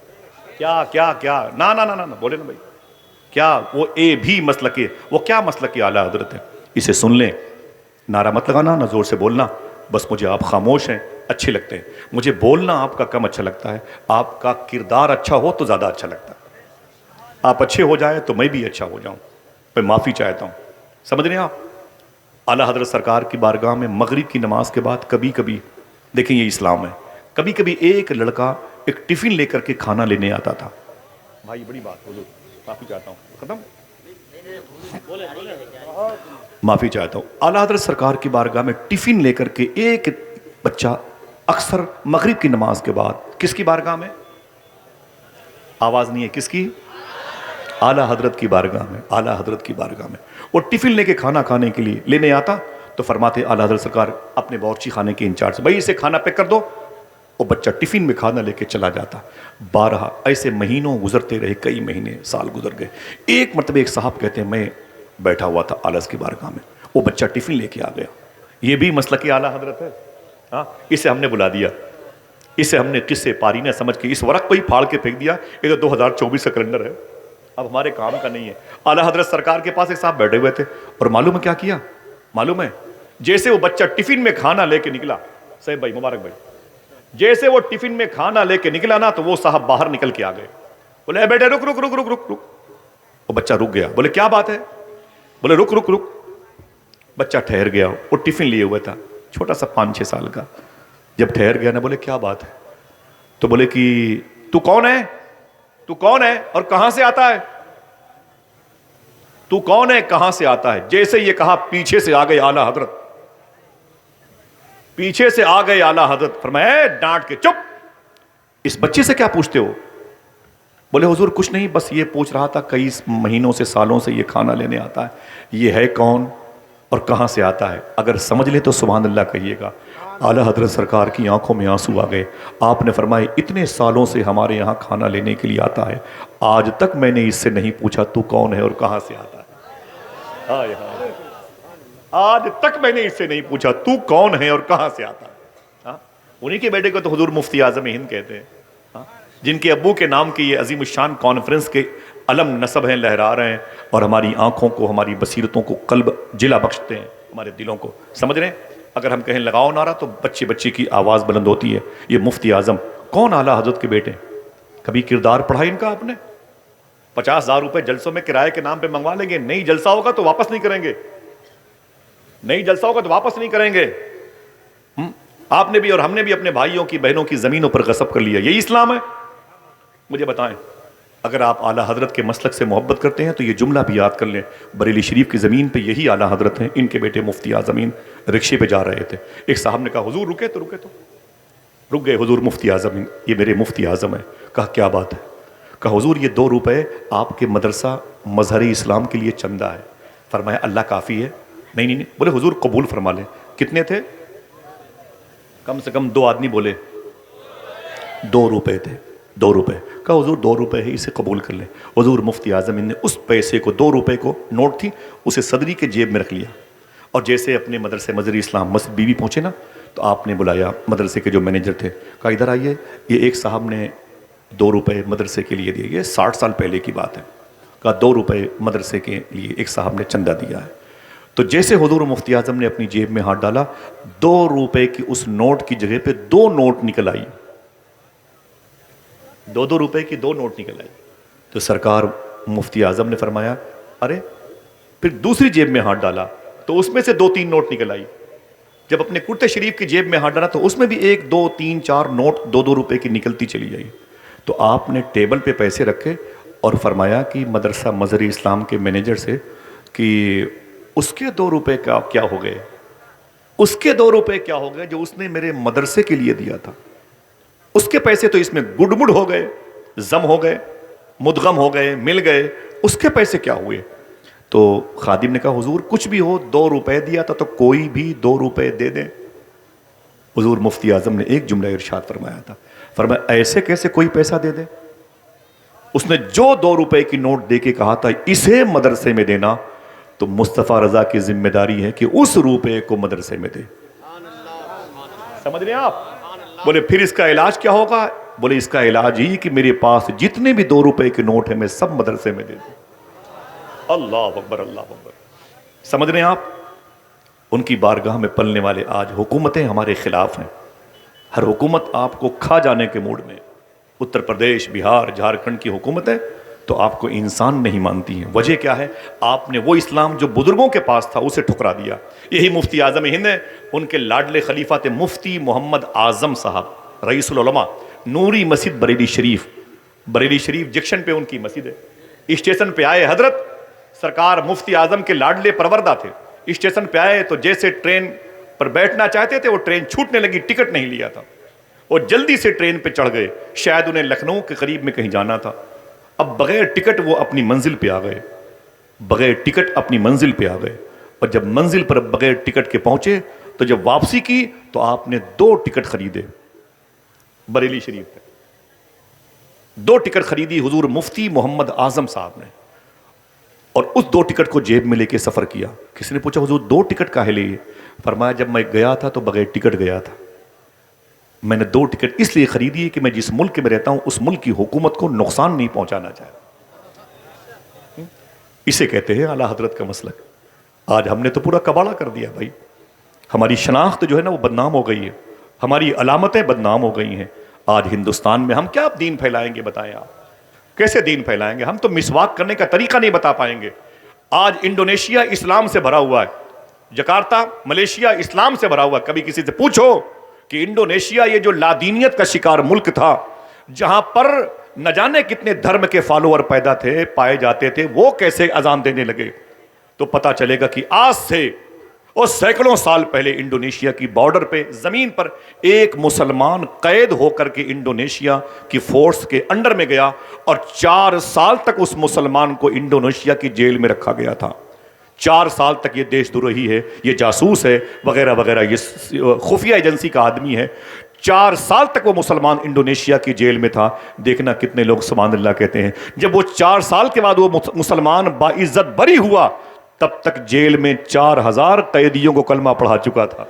کیا نہ بولے نا بھائی، کیا وہ اے بھی مسلک، وہ کیا مسلک اعلیٰ حضرت ہے؟ اسے سن لیں، نعرہ مت لگانا، نہ زور سے بولنا، بس مجھے آپ خاموش ہیں اچھے لگتے ہیں، مجھے بولنا آپ کا کم اچھا لگتا ہے، آپ کا کردار اچھا ہو تو زیادہ اچھا لگتا ہے، آپ اچھے ہو جائے تو میں بھی اچھا ہو جاؤں، میں معافی چاہتا ہوں۔ سمجھ رہے ہیں آپ؟ اعلیٰ حضرت سرکار کی بارگاہ میں مغرب کی نماز کے بعد کبھی کبھی، دیکھیں یہ اسلام ہے، کبھی کبھی ایک لڑکا ایک ٹفن لے کر کے کھانا لینے آتا تھا۔ بھائی بڑی بات، حضور معافی چاہتا ہوں، ختم، معافی چاہتا ہوں۔ اعلیٰ حضرت سرکار کی بارگاہ میں ٹفن لے کر کے ایک بچہ اکثر مغرب کی نماز کے بعد، کس کی بارگاہ میں؟ آواز نہیں ہے، کس کی؟ اعلیٰ حضرت کی بارگاہ میں، اعلیٰ حضرت کی بارگاہ میں وہ ٹفن لے کے کھانا کھانے کے لیے لینے آتا تو فرماتے اعلیٰ حضرت سرکار اپنے باورچی خانے کے انچارج سے، بھائی اسے کھانا پیک کر دو۔ وہ بچہ ٹفن میں کھانا لے کے چلا جاتا۔ 12 ایسے مہینوں گزرتے رہے، کئی مہینے سال گزر گئے۔ ایک مرتبہ ایک صاحب کہتے ہیں میں بیٹھا ہوا تھا اعلیٰ کی بارگاہ میں، وہ بچہ ٹفن لے کے آ گیا۔ یہ بھی مسلک اعلیٰ حضرت ہے؟ ہاں، اسے ہم نے بلا دیا، اسے ہم نے قصے پاری نہ سمجھ کے اس ورق کو ہی پھاڑ کے پھینک دیا، یہ تو 2024 کا کیلنڈر ہے، اب ہمارے کام کا نہیں ہے۔ اعلیٰ حضرت سرکار کے پاس ایک صاحب بیٹھے ہوئے تھے، اور معلوم ہے کیا کیا؟ معلوم ہے جیسے وہ بچہ ٹفن میں کھانا لے کے نکلا، صاحب بھائی مبارک بھائی، جیسے وہ ٹفن میں کھانا لے کے نکلا نا تو وہ صاحب باہر نکل کے آ گئے، بولے اے بیٹے رک رک رک رک رک رک۔ وہ بچہ رک گیا، بولے کیا بات ہے؟ بولے رک رک رک۔ بچہ ٹھہر گیا، وہ ٹفن لیے ہوئے تھا، چھوٹا سا 5-6 سال کا۔ جب ٹھہر گیا نا، بولے کیا بات ہے؟ تو بولے کہ تو کون ہے؟ تو کون ہے اور کہاں سے آتا ہے؟ تو کون ہے کہاں سے آتا ہے؟ جیسے یہ کہا پیچھے سے آ گئے اعلیٰ حضرت، پیچھے سے آ گئے اعلیٰ حضرت، فرمایا ڈانٹ کے چپ، اس بچے سے کیا پوچھتے ہو؟ بولے حضور کچھ نہیں، بس یہ پوچھ رہا تھا کئی مہینوں سے سالوں سے یہ کھانا لینے آتا ہے، یہ ہے کون اور کہاں سے آتا ہے؟ اگر سمجھ لے تو سبحان اللہ کہیے گا۔ اعلیٰ حضرت سرکار کی آنکھوں میں آنسو آ گئے۔ آپ نے فرمایا اتنے سالوں سے ہمارے یہاں کھانا لینے کے لیے آتا ہے، آج تک میں نے اس سے نہیں پوچھا تو کون ہے اور کہاں سے آتا ہے۔ ہائے ہائے، آج تک میں نے اس سے نہیں پوچھا تو کون ہے اور کہاں سے آتا ہے۔ انہی کے بیٹے کو تو حضور مفتی اعظم ہند کہتے ہیں، جن کے ابو کے نام کی یہ عظیم الشان کانفرنس کے علم نصب ہیں، لہرا رہے ہیں، اور ہماری آنکھوں کو، ہماری بصیرتوں کو قلب جلا بخشتے ہیں، ہمارے دلوں کو۔ سمجھ رہے ہیں؟ اگر ہم کہیں لگاؤ نعرہ تو بچے بچے کی آواز بلند ہوتی ہے۔ یہ مفتی اعظم کون؟ اعلیٰ حضرت کے بیٹے۔ کبھی کردار پڑھا ان کا آپ نے؟ 50,000 روپے جلسوں میں کرائے کے نام پہ منگوا لیں گے، نہیں جلسہ ہوگا تو واپس نہیں کریں گے، نہیں جلسہ ہوگا تو واپس نہیں کریں گے۔ آپ نے بھی اور ہم نے بھی اپنے بھائیوں کی بہنوں کی زمینوں پر غصب کر لیا، یہی اسلام ہے؟ مجھے بتائیں، اگر آپ اعلیٰ حضرت کے مسلک سے محبت کرتے ہیں تو یہ جملہ بھی یاد کر لیں، بریلی شریف کی زمین پہ یہی اعلیٰ حضرت ہیں، ان کے بیٹے مفتی اعظمین رکشے پہ جا رہے تھے۔ ایک صاحب نے کہا حضور رکے تو رک گئے، حضور مفتی اعظم یہ میرے مفتی اعظم ہے۔ کہا کیا بات ہے؟ کہا حضور یہ 2 روپے آپ کے مدرسہ مظہر اسلام کے لیے چندہ ہے۔ فرمایا اللہ کافی ہے؟ نہیں۔ بولے حضور قبول فرما لیں۔ کتنے تھے؟ کم سے کم 2 آدمی بولے 2 روپے تھے، 2 روپے۔ کہا حضور 2 روپے ہے، اسے قبول کر لیں۔ حضور مفتی اعظم نے اس پیسے کو، 2 روپے کو، نوٹ تھی، اسے صدری کے جیب میں رکھ لیا، اور جیسے اپنے مدرسے مظہر اسلام مسجد بی بی پہنچے نا تو آپ نے بلایا مدرسے کے جو مینیجر تھے، کہا ادھر آئیے، یہ ایک صاحب نے 2 روپے مدرسے کے لیے دیے، یہ 60 سال پہلے کی بات ہے۔ کہا 2 روپے مدرسے کے لیے ایک صاحب نے چندہ دیا ہے۔ تو جیسے حضور مفتی اعظم نے اپنی جیب میں ہاتھ ڈالا، 2 روپے کی اس نوٹ کی جگہ پہ 2 نوٹ نکل آئی، 2 روپے کی 2 نوٹ نکل آئی۔ تو سرکار مفتی اعظم نے فرمایا ارے، پھر دوسری جیب میں ہاتھ ڈالا تو اس میں سے 2-3 نوٹ نکل آئی۔ جب اپنے کرتے شریف کی جیب میں ہاتھ ڈالا تو اس میں بھی 1 2 3 4 نوٹ 2 روپے کی نکلتی چلی آئی۔ تو آپ نے ٹیبل پہ پیسے رکھے اور فرمایا کہ مدرسہ مظہر اسلام کے مینیجر سے کہ اس کے 2 روپے کا کیا ہو گئے، اس کے 2 روپے کیا ہو گئے جو اس نے میرے مدرسے کے لیے دیا تھا۔ اس کے پیسے تو اس میں گڈ ہو گئے، ضم ہو گئے، مدغم ہو گئے، مل گئے، اس کے پیسے کیا ہوئے؟ تو خادم نے کہا حضور کچھ بھی ہو، 2 روپے دیا تھا تو کوئی بھی 2 روپے دے دیں۔ حضور مفتی اعظم نے ایک جملہ ارشاد فرمایا تھا، فرمایا ایسے کیسے کوئی پیسہ دے دے؟ اس نے جو 2 روپے کی نوٹ دے کے کہا تھا اسے مدرسے میں دینا، تو مصطفیٰ رضا کی ذمہ داری ہے کہ اس روپے کو مدرسے میں دے۔ سمجھ رہے ہیں آپ؟ بولے پھر اس کا علاج کیا ہوگا؟ بولے اس کا علاج ہی کہ میرے پاس جتنے بھی 2 روپے کے نوٹ ہیں میں سب مدرسے میں دے دوں۔ اللہ اکبر، اللہ اکبر۔ سمجھ رہے ہیں آپ؟ ان کی بارگاہ میں پلنے والے آج حکومتیں ہمارے خلاف ہیں، ہر حکومت آپ کو کھا جانے کے موڈ میں۔ اتر پردیش، بہار، جھارکھنڈ کی حکومتیں تو آپ کو انسان نہیں مانتی ہیں۔ وجہ کیا ہے؟ آپ نے وہ اسلام جو بزرگوں کے پاس تھا اسے ٹھکرا دیا۔ یہی مفتی اعظم ہند ہے، ان کے لاڈلے خلیفہ تھے مفتی محمد اعظم صاحب، رئیس العلماء، نوری مسجد بریلی شریف، بریلی شریف جنکشن پہ ان کی مسجد ہے۔ اسٹیشن پہ آئے حضرت سرکار مفتی اعظم کے لاڈلے پروردہ تھے، اسٹیشن پہ آئے تو جیسے ٹرین پر بیٹھنا چاہتے تھے وہ ٹرین چھوٹنے لگی، ٹکٹ نہیں لیا تھا، وہ جلدی سے ٹرین پہ چڑھ گئے، شاید انہیں لکھنؤ کے قریب میں کہیں جانا تھا۔ اب بغیر ٹکٹ وہ اپنی منزل پہ آ گئے، بغیر ٹکٹ اپنی منزل پہ آ گئے، اور جب منزل پر بغیر ٹکٹ کے پہنچے تو جب واپسی کی تو آپ نے 2 ٹکٹ خریدے بریلی شریف پہ، 2 ٹکٹ خریدی حضور مفتی محمد اعظم صاحب نے، اور اس 2 ٹکٹ کو جیب میں لے کے سفر کیا۔ کسی نے پوچھا حضور 2 ٹکٹ کاہے لیے؟ فرمایا جب میں گیا تھا تو بغیر ٹکٹ گیا تھا، میں نے 2 ٹکٹ اس لیے خریدی کہ میں جس ملک میں رہتا ہوں اس ملک کی حکومت کو نقصان نہیں پہنچانا چاہتا۔ اسے کہتے ہیں اعلیٰ حضرت کا مسلک۔ آج ہم نے تو پورا کباڑہ کر دیا بھائی، ہماری شناخت جو ہے نا وہ بدنام ہو گئی ہے، ہماری علامتیں بدنام ہو گئی ہیں۔ آج ہندوستان میں ہم کیا دین پھیلائیں گے؟ بتائیں آپ کیسے دین پھیلائیں گے؟ ہم تو مسواک کرنے کا طریقہ نہیں بتا پائیں گے۔ آج انڈونیشیا اسلام سے بھرا ہوا ہے، جکارتا ملیشیا اسلام سے بھرا ہوا ہے۔ کبھی کسی سے پوچھو کہ انڈونیشیا یہ جو لادینیت کا شکار ملک تھا، جہاں پر نہ جانے کتنے دھرم کے فالوور پیدا تھے، پائے جاتے تھے، وہ کیسے اذان دینے لگے، تو پتا چلے گا کہ آج سے اور سینکڑوں سال پہلے انڈونیشیا کی بارڈر پہ زمین پر ایک مسلمان قید ہو کر کے انڈونیشیا کی فورس کے انڈر میں گیا، اور 4 سال تک اس مسلمان کو انڈونیشیا کی جیل میں رکھا گیا تھا۔ 4 سال تک یہ دیش دروہی ہے، یہ جاسوس ہے وغیرہ وغیرہ، یہ خفیہ ایجنسی کا آدمی ہے۔ 4 سال تک وہ مسلمان انڈونیشیا کی جیل میں تھا۔ دیکھنا کتنے لوگ سبحان اللہ کہتے ہیں۔ جب وہ 4 سال کے بعد وہ مسلمان باعزت بری ہوا، تب تک جیل میں 4000 قیدیوں کو کلمہ پڑھا چکا تھا۔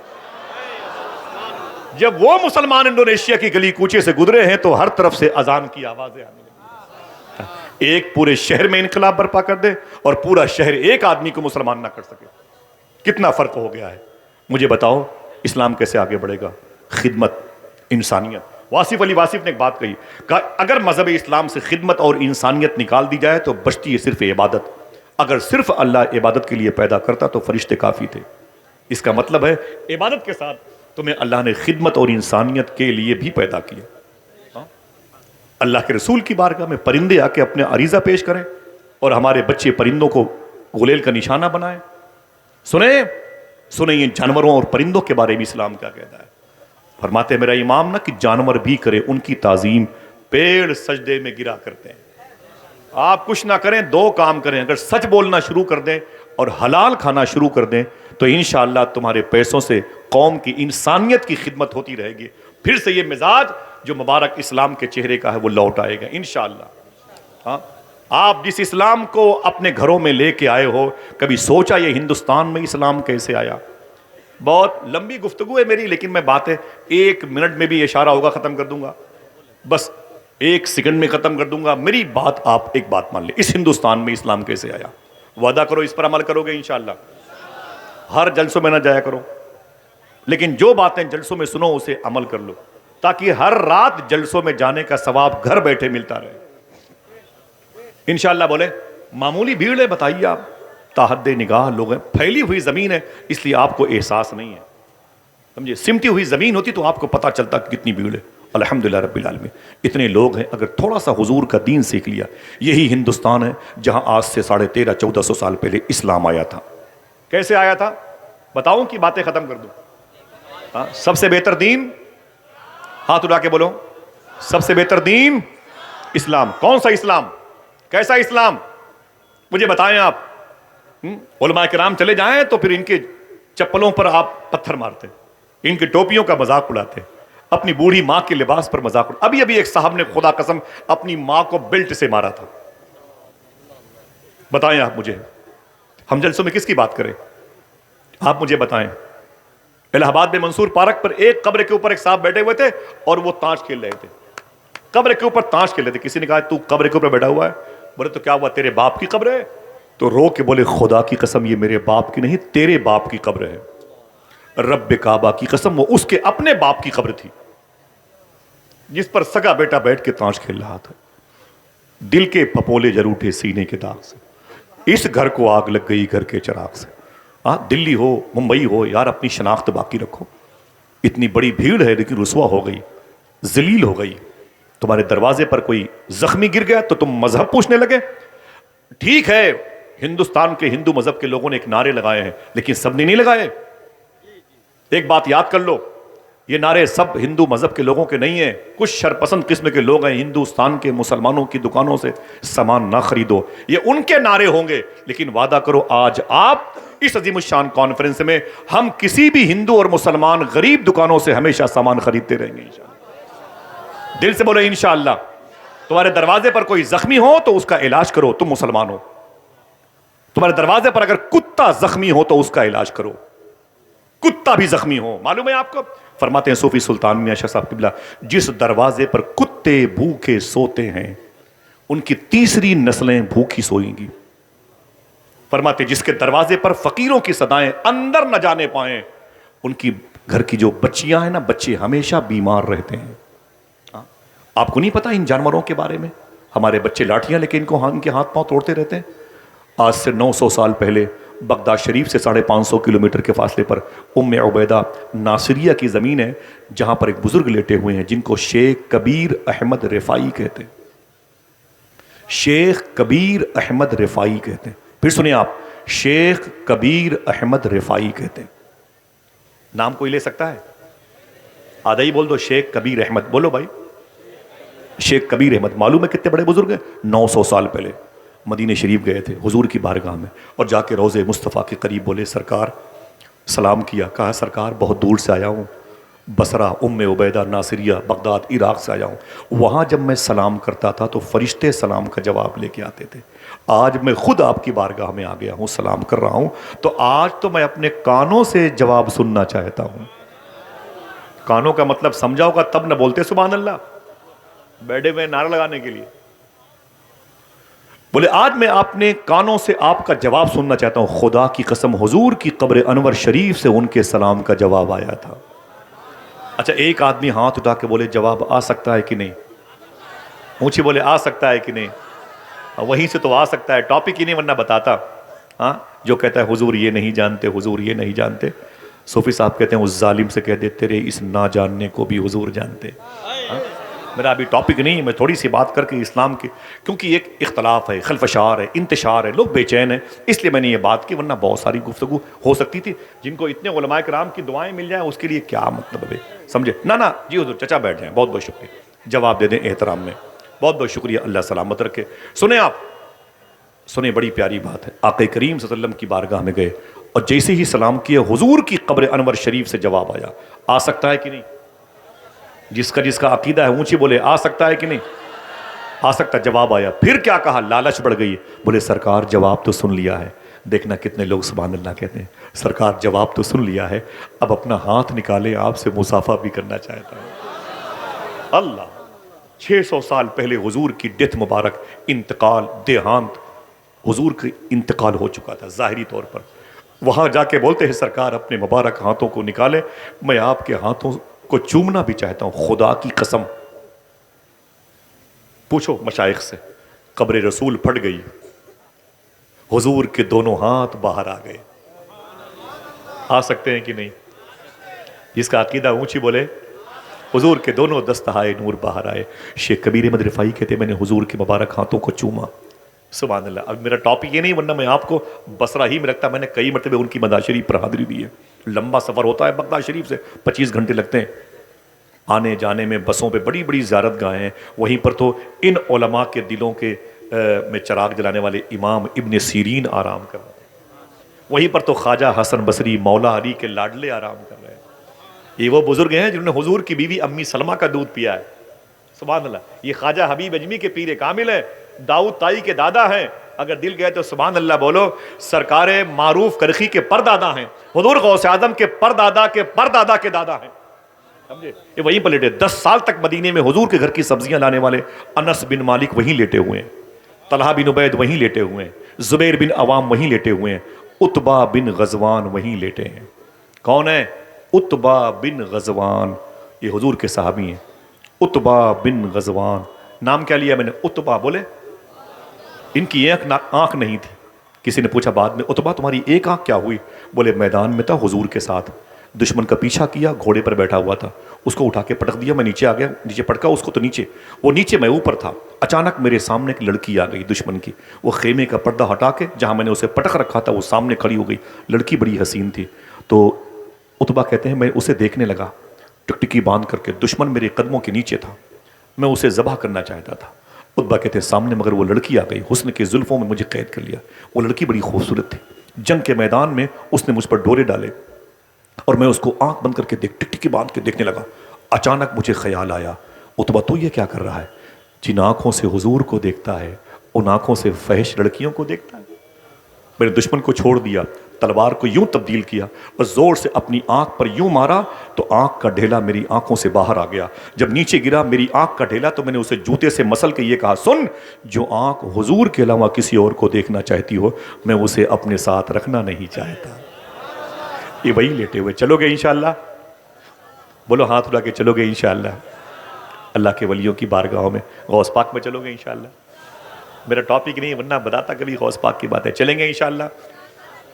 جب وہ مسلمان انڈونیشیا کی گلی کوچے سے گزرے ہیں تو ہر طرف سے اذان کی آوازیں آنے لگی۔ ایک پورے شہر میں انقلاب برپا کر دے اور پورا شہر ایک آدمی کو مسلمان نہ کر سکے، کتنا فرق ہو گیا ہے۔ مجھے بتاؤ اسلام کیسے آگے بڑھے گا؟ خدمت، انسانیت۔ واصف علی واصف نے ایک بات کہی، کہ اگر مذہب اسلام سے خدمت اور انسانیت نکال دی جائے تو بچتی ہے صرف عبادت۔ اگر صرف اللہ عبادت کے لیے پیدا کرتا تو فرشتے کافی تھے۔ اس کا مطلب ہے عبادت کے ساتھ تمہیں اللہ نے خدمت اور انسانیت کے لیے بھی پیدا کیا۔ اللہ کے رسول کی بارگاہ میں پرندے آ کے اپنے عریضہ پیش کریں اور ہمارے بچے پرندوں کو غلیل کا نشانہ بنائیں۔ سنیں یہ جانوروں اور پرندوں کے بارے میں اسلام کیا کہتا ہے۔ فرماتے میرا امام نہ کہ جانور بھی کرے ان کی تعظیم، پیڑ سجدے میں گرا کرتے ہیں۔ آپ کچھ نہ کریں، 2 کام کریں، اگر سچ بولنا شروع کر دیں اور حلال کھانا شروع کر دیں تو انشاءاللہ تمہارے پیسوں سے قوم کی انسانیت کی خدمت ہوتی رہے گی۔ پھر سے یہ مزاج جو مبارک اسلام کے چہرے کا ہے وہ لوٹ آئے گا انشاءاللہ۔ ہاں، آپ جس اسلام کو اپنے گھروں میں لے کے آئے ہو، کبھی سوچا یہ ہندوستان میں اسلام کیسے آیا؟ بہت لمبی گفتگو ہے میری، لیکن میں باتیں 1 منٹ میں بھی اشارہ ہوگا ختم کر دوں گا، بس 1 سیکنڈ میں ختم کر دوں گا۔ میری بات آپ ایک بات مان لیں، اس ہندوستان میں اسلام کیسے آیا؟ وعدہ کرو اس پر عمل کرو گے انشاءاللہ۔ ہر جلسوں میں نہ جایا کرو، لیکن جو باتیں جلسوں میں سنو اسے عمل کر لو، تاکہ ہر رات جلسوں میں جانے کا ثواب گھر بیٹھے ملتا رہے انشاءاللہ۔ بولے معمولی بھیڑ ہے، بتائیے آپ، تاحد نگاہ لوگ ہیں، پھیلی ہوئی زمین ہے، اس لیے آپ کو احساس نہیں ہے، سمجھے؟ سمٹی ہوئی زمین ہوتی تو آپ کو پتا چلتا کہ کتنی بھیڑ ہے۔ الحمدللہ رب العالمین اتنے لوگ ہیں، اگر تھوڑا سا حضور کا دین سیکھ لیا۔ یہی ہندوستان ہے جہاں آج سے 1350-1400 سال پہلے اسلام آیا تھا۔ کیسے آیا تھا بتاؤں کہ باتیں ختم کر دوں؟ سب سے بہتر دین، ہاتھ اٹھا کے بولو، سب سے بہتر دین اسلام. کون سا اسلام؟ کیسا اسلام؟ مجھے بتائیں آپ. علماء کرام چلے جائیں تو پھر ان کے چپلوں پر آپ پتھر مارتے, ان کی ٹوپیوں کا مذاق اڑاتے, اپنی بوڑھی ماں کے لباس پر مذاق اڑاتے. ابھی ایک صاحب نے خدا قسم اپنی ماں کو بیلٹ سے مارا تھا. بتائیں آپ مجھے, ہم جلسوں میں کس کی بات کریں؟ آپ مجھے بتائیں. الہ آباد میں منصور پارک پر ایک قبر کے اوپر ایک صاحب بیٹھے ہوئے تھے اور وہ تاش کھیل رہے تھے. قبر کے اوپر تاش کھیل رہے تھے. کسی نے کہا تو قبر کے اوپر بیٹھا ہوا ہے؟ بولے تو کیا ہوا, تیرے باپ کی قبر ہے؟ تو رو کے بولے خدا کی قسم یہ میرے باپ کی نہیں, تیرے باپ کی قبر ہے. رب کعبہ کی قسم وہ اس کے اپنے باپ کی قبر تھی جس پر سگا بیٹا بیٹھ کے تاش کھیل رہا تھا. دل کے پپولے جر اٹھے سینے کے داغ سے, اس گھر کو آگ لگ گئی گھر کے چراغ سے. دلی ہو ممبئی ہو یار, اپنی شناخت باقی رکھو. اتنی بڑی بھیڑ ہے لیکن رسوا ہو گئی, ذلیل ہو گئی. تمہارے دروازے پر کوئی زخمی گر گیا تو تم مذہب پوچھنے لگے. ٹھیک ہے ہندوستان کے ہندو مذہب کے لوگوں نے ایک نعرے لگائے ہیں لیکن سب نے نہیں لگائے. ایک بات یاد کر لو, یہ نعرے سب ہندو مذہب کے لوگوں کے نہیں ہیں. کچھ شرپسند قسم کے لوگ ہیں ہندوستان کے مسلمانوں کی دکانوں سے سامان نہ خریدو, یہ ان کے نعرے ہوں گے. لیکن وعدہ کرو آج آپ اس عظیم الشان کانفرنس میں ہم کسی بھی ہندو اور مسلمان غریب دکانوں سے ہمیشہ سامان خریدتے رہیں گے انشاءاللہ. دل سے بولو انشاءاللہ. تمہارے دروازے پر کوئی زخمی ہو تو اس کا علاج کرو, تم مسلمان ہو. تمہارے دروازے پر اگر کتا زخمی ہو تو اس کا علاج کرو, کتا بھی زخمی ہو. معلوم ہے آپ کو, فرماتے ہیں صوفی سلطان میاں شاہ صاحب قبلہ, جس دروازے پر کتے بھوکے سوتے ہیں ان کی تیسری نسلیں بھوکی سوئیں گی. فرماتے جس کے دروازے پر فقیروں کی صدائیں اندر نہ جانے پائیں ان کی گھر کی جو بچیاں ہیں نا, بچے ہمیشہ بیمار رہتے ہیں. آپ کو نہیں پتا ان جانوروں کے بارے میں؟ ہمارے بچے لاٹھیاں لے کے ان کے ہاتھ پاؤں توڑتے رہتے ہیں. آج سے 900 سال پہلے بغداد شریف سے 550 کلومیٹر کے فاصلے پر ام عبیدہ ناصریہ کی زمین ہے جہاں پر ایک بزرگ لیٹے ہوئے ہیں جن کو شیخ کبیر احمد رفاعی کہتے ہیں. شیخ کبیر احمد رفاعی کہتے ہیں. پھر سنیں آپ, شیخ کبیر احمد رفاعی کہتے ہیں. نام کوئی لے سکتا ہے؟ آدھا ہی بول دو, شیخ کبیر احمد. بولو بھائی, شیخ کبیر احمد. معلوم ہے کتنے بڑے بزرگ ہیں؟ 900 سال پہلے مدینہ شریف گئے تھے حضور کی بارگاہ میں اور جا کے روضے مصطفیٰ کے قریب بولے سرکار, سلام کیا. کہا سرکار بہت دور سے آیا ہوں, بصرہ ام عبیدہ ناصریہ بغداد عراق سے آیا ہوں. وہاں جب میں سلام کرتا تھا تو فرشتے سلام کا جواب لے کے آتے تھے. آج میں خود آپ کی بارگاہ میں آ گیا ہوں, سلام کر رہا ہوں, تو آج تو میں اپنے کانوں سے جواب سننا چاہتا ہوں. کانوں کا مطلب سمجھا ہوگا تب نہ بولتے سبحان اللہ, بیٹھے ہوئے نعرہ لگانے کے لیے. بولے آج میں اپنے کانوں سے آپ کا جواب سننا چاہتا ہوں. خدا کی قسم حضور کی قبر انور شریف سے ان کے سلام کا جواب آیا تھا. اچھا ایک آدمی ہاتھ اٹھا کے بولے جواب آ سکتا ہے کہ نہیں؟ اونچی بولے آ سکتا ہے کہ نہیں؟ وہیں سے تو آ سکتا ہے, ٹاپک ہی نہیں ورنہ بتاتا. ہاں جو کہتا ہے حضور یہ نہیں جانتے, حضور یہ نہیں جانتے, صوفی صاحب کہتے ہیں اس ظالم سے کہہ دے تیرے اس نہ جاننے کو بھی حضور جانتے. میرا ابھی ٹاپک نہیں ہے, میں تھوڑی سی بات کر کے اسلام کی, کیونکہ ایک اختلاف ہے, خلفشار ہے, انتشار ہے, لوگ بے چین ہیں, اس لیے میں نے یہ بات کی, ورنہ بہت ساری گفتگو ہو سکتی تھی. جن کو اتنے علماء کرام کی دعائیں مل جائیں اس کے لیے کیا مطلب ہے, سمجھے نا. جی حضور چچا بیٹھ جائیں, بہت بہت شکریہ, جواب دے دیں احترام میں, بہت بہت شکریہ, اللہ سلامت رکھے. سنیں آپ, سنیں بڑی پیاری بات ہے. آقا کریم صلی اللہ علیہ وسلم کی بارگاہ میں گئے اور جیسے ہی سلام کیا حضور کی قبر انور شریف سے جواب آیا. آ سکتا ہے کہ نہیں؟ جس کا عقیدہ ہے اونچی بولے آ سکتا ہے کہ نہیں؟ آ سکتا. جواب آیا. پھر کیا کہا؟ لالچ بڑھ گئی. بولے سرکار جواب تو سن لیا ہے. دیکھنا کتنے لوگ سبحان اللہ کہتے ہیں, سرکار جواب تو سن لیا ہے, اب اپنا ہاتھ نکالے آپ سے مصافحہ بھی کرنا چاہتا ہے. اللہ 600 سال پہلے حضور کی ڈیتھ مبارک, انتقال, دیہانت, حضور کا انتقال ہو چکا تھا ظاہری طور پر. وہاں جا کے بولتے ہیں سرکار اپنے مبارک ہاتھوں کو نکالے, میں آپ کے ہاتھوں کو چومنا بھی چاہتا ہوں, خدا کی قسم. پوچھو مشائخ سے. قبر رسول پھٹ گئی, حضور کے دونوں ہاتھ باہر آ گئے. آ سکتے ہیں کہ نہیں؟ جس کا عقیدہ اونچی بولے حضور کے دونوں دستہائے نور باہر آئے. شیخ کبیر احمد رفاعی کہتے میں نے حضور کے مبارک ہاتھوں کو چوما. سبحان اللہ. اب میرا ٹاپک یہ نہیں, ورنہ میں آپ کو بصرہ ہی میں رکھتا. میں نے کئی مرتبہ ان کی مزار شریف پر حاضری دی ہے. لمبا سفر ہوتا ہے بغداد شریف سے, 25 گھنٹے لگتے ہیں. آنے جانے میں بسوں پہ بڑی بڑی زیارت گاہیں ہیں، وہیں پر تو ان علماء کے دلوں کے میں چراغ جلانے والے امام ابن سیرین آرام کر رہے ہیں، وہیں پر تو خواجہ حسن بصری مولا علی کے لاڈلے آرام کر رہے ہیں۔ یہ وہ بزرگ ہیں جنہوں نے حضور کی بیوی امی سلمہ کا دودھ پیا ہے، سبحان اللہ۔ یہ خواجہ حبیب اجمی کے پیر کامل ہیں، داؤد تائی کے دادا ہیں، اگر دل گئے تو سبحان اللہ بولو۔ سرکار معروف کرخی کے پردادا ہیں، حضور غوث اعظم کے پردادا کے پردادا کے دادا ہیں، سمجھے؟ یہ وہیں پر لیٹے، 10 سال تک مدینے میں حضور کے گھر کی سبزیاں لانے والے انس بن مالک وہیں لیٹے ہوئے ہیں، طلحہ بن عبید وہیں لیٹے ہوئے ہیں، زبیر بن عوام وہیں لیٹے ہوئے ہیں، عتبہ بن غزوان وہیں لیٹے ہیں۔ کون ہے؟ عتبہ بن غزوان، یہ حضور کے صحابی ہیں۔ عتبہ بن غزوان، نام کیا لیا میں نے؟ عتبہ، بولے ان کی ایک آنکھ نہیں تھی، کسی نے پوچھا بعد میں عتبہ تمہاری ایک آنکھ کیا ہوئی؟ بولے میدان میں تھا حضور کے ساتھ، دشمن کا پیچھا کیا، گھوڑے پر بیٹھا ہوا تھا، اس کو اٹھا کے پٹک دیا، میں نیچے آ گیا، نیچے پٹکا اس کو تو نیچے، وہ نیچے میں اوپر تھا، اچانک میرے سامنے ایک لڑکی آ گئی دشمن کی، وہ خیمے کا پردہ ہٹا کے جہاں میں نے اسے پٹک رکھا تھا وہ سامنے کھڑی ہو گئی، لڑکی بڑی حسین تھی۔ تو عتبہ کہتے ہیں میں اسے دیکھنے لگا ٹکٹکی باندھ کر کے، دشمن میرے قدموں کے نیچے تھا، میں اسے ذبح کرنا چاہتا تھا۔ عتبہ کہتے ہیں سامنے مگر وہ لڑکی آ گئی، حسن کے زلفوں میں مجھے قید کر لیا، وہ لڑکی بڑی خوبصورت تھی، جنگ کے میدان میں اس نے مجھ پر ڈورے ڈالے اور میں اس کو آنکھ بند کر کے ٹکٹکی باندھ کے دیکھنے لگا، اچانک مجھے خیال آیا عتبہ تو یہ کیا کر رہا ہے؟ جن آنکھوں سے حضور کو دیکھتا ہے ان آنکھوں سے فحش لڑکیوں کو دیکھتا ہے۔ میں نے دشمن کو چھوڑ دیا، تلوار کو یوں تبدیل کیا اور زور سے اپنی آنکھ پر یوں مارا تو آنکھ کا ڈھیلا میری آنکھوں سے باہر آ گیا، جب نیچے گرا میری آنکھ کا ڈھیلا تو میں نے اسے جوتے سے مسل کے یہ کہا سن، جو آنکھ حضور کے علاوہ کسی اور کو دیکھنا چاہتی ہو میں اسے اپنے ساتھ رکھنا نہیں چاہتا۔ یہ وہی لیٹے ہوئے، چلو گے انشاءاللہ؟ بولو ہاتھ اٹھا کے چلو گے انشاءاللہ؟ اللہ کے ولیوں کی بارگاہوں میں، غوث پاک میں چلو گے انشاءاللہ؟ میرا ٹاپک نہیں ورنہ بتاتا کبھی غوث پاک کی بات ہے، چلیں گے انشاءاللہ؟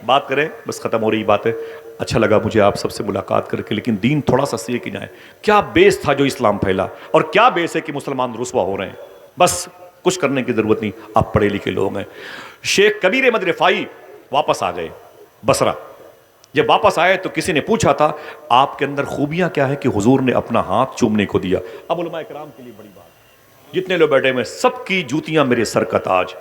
بات کریں، بس ختم ہو رہی بات ہے۔ اچھا لگا مجھے آپ سب سے ملاقات کر کے، لیکن دین تھوڑا سا سیکھ جائیں، کیا بیس تھا جو اسلام پھیلا اور کیا بیس ہے کہ مسلمان رسوا ہو رہے ہیں۔ بس کچھ کرنے کی ضرورت نہیں، آپ پڑھے لکھے لوگ ہیں۔ شیخ کبیر احمد رفاعی واپس آ گئے بصرہ، جب واپس آئے تو کسی نے پوچھا تھا آپ کے اندر خوبیاں کیا ہے کہ حضور نے اپنا ہاتھ چومنے کو دیا؟ اب علماء کرام کے لیے بڑی بات، جتنے لوگ بیٹھے ہوئے سب کی جوتیاں میرے سر کا تاج،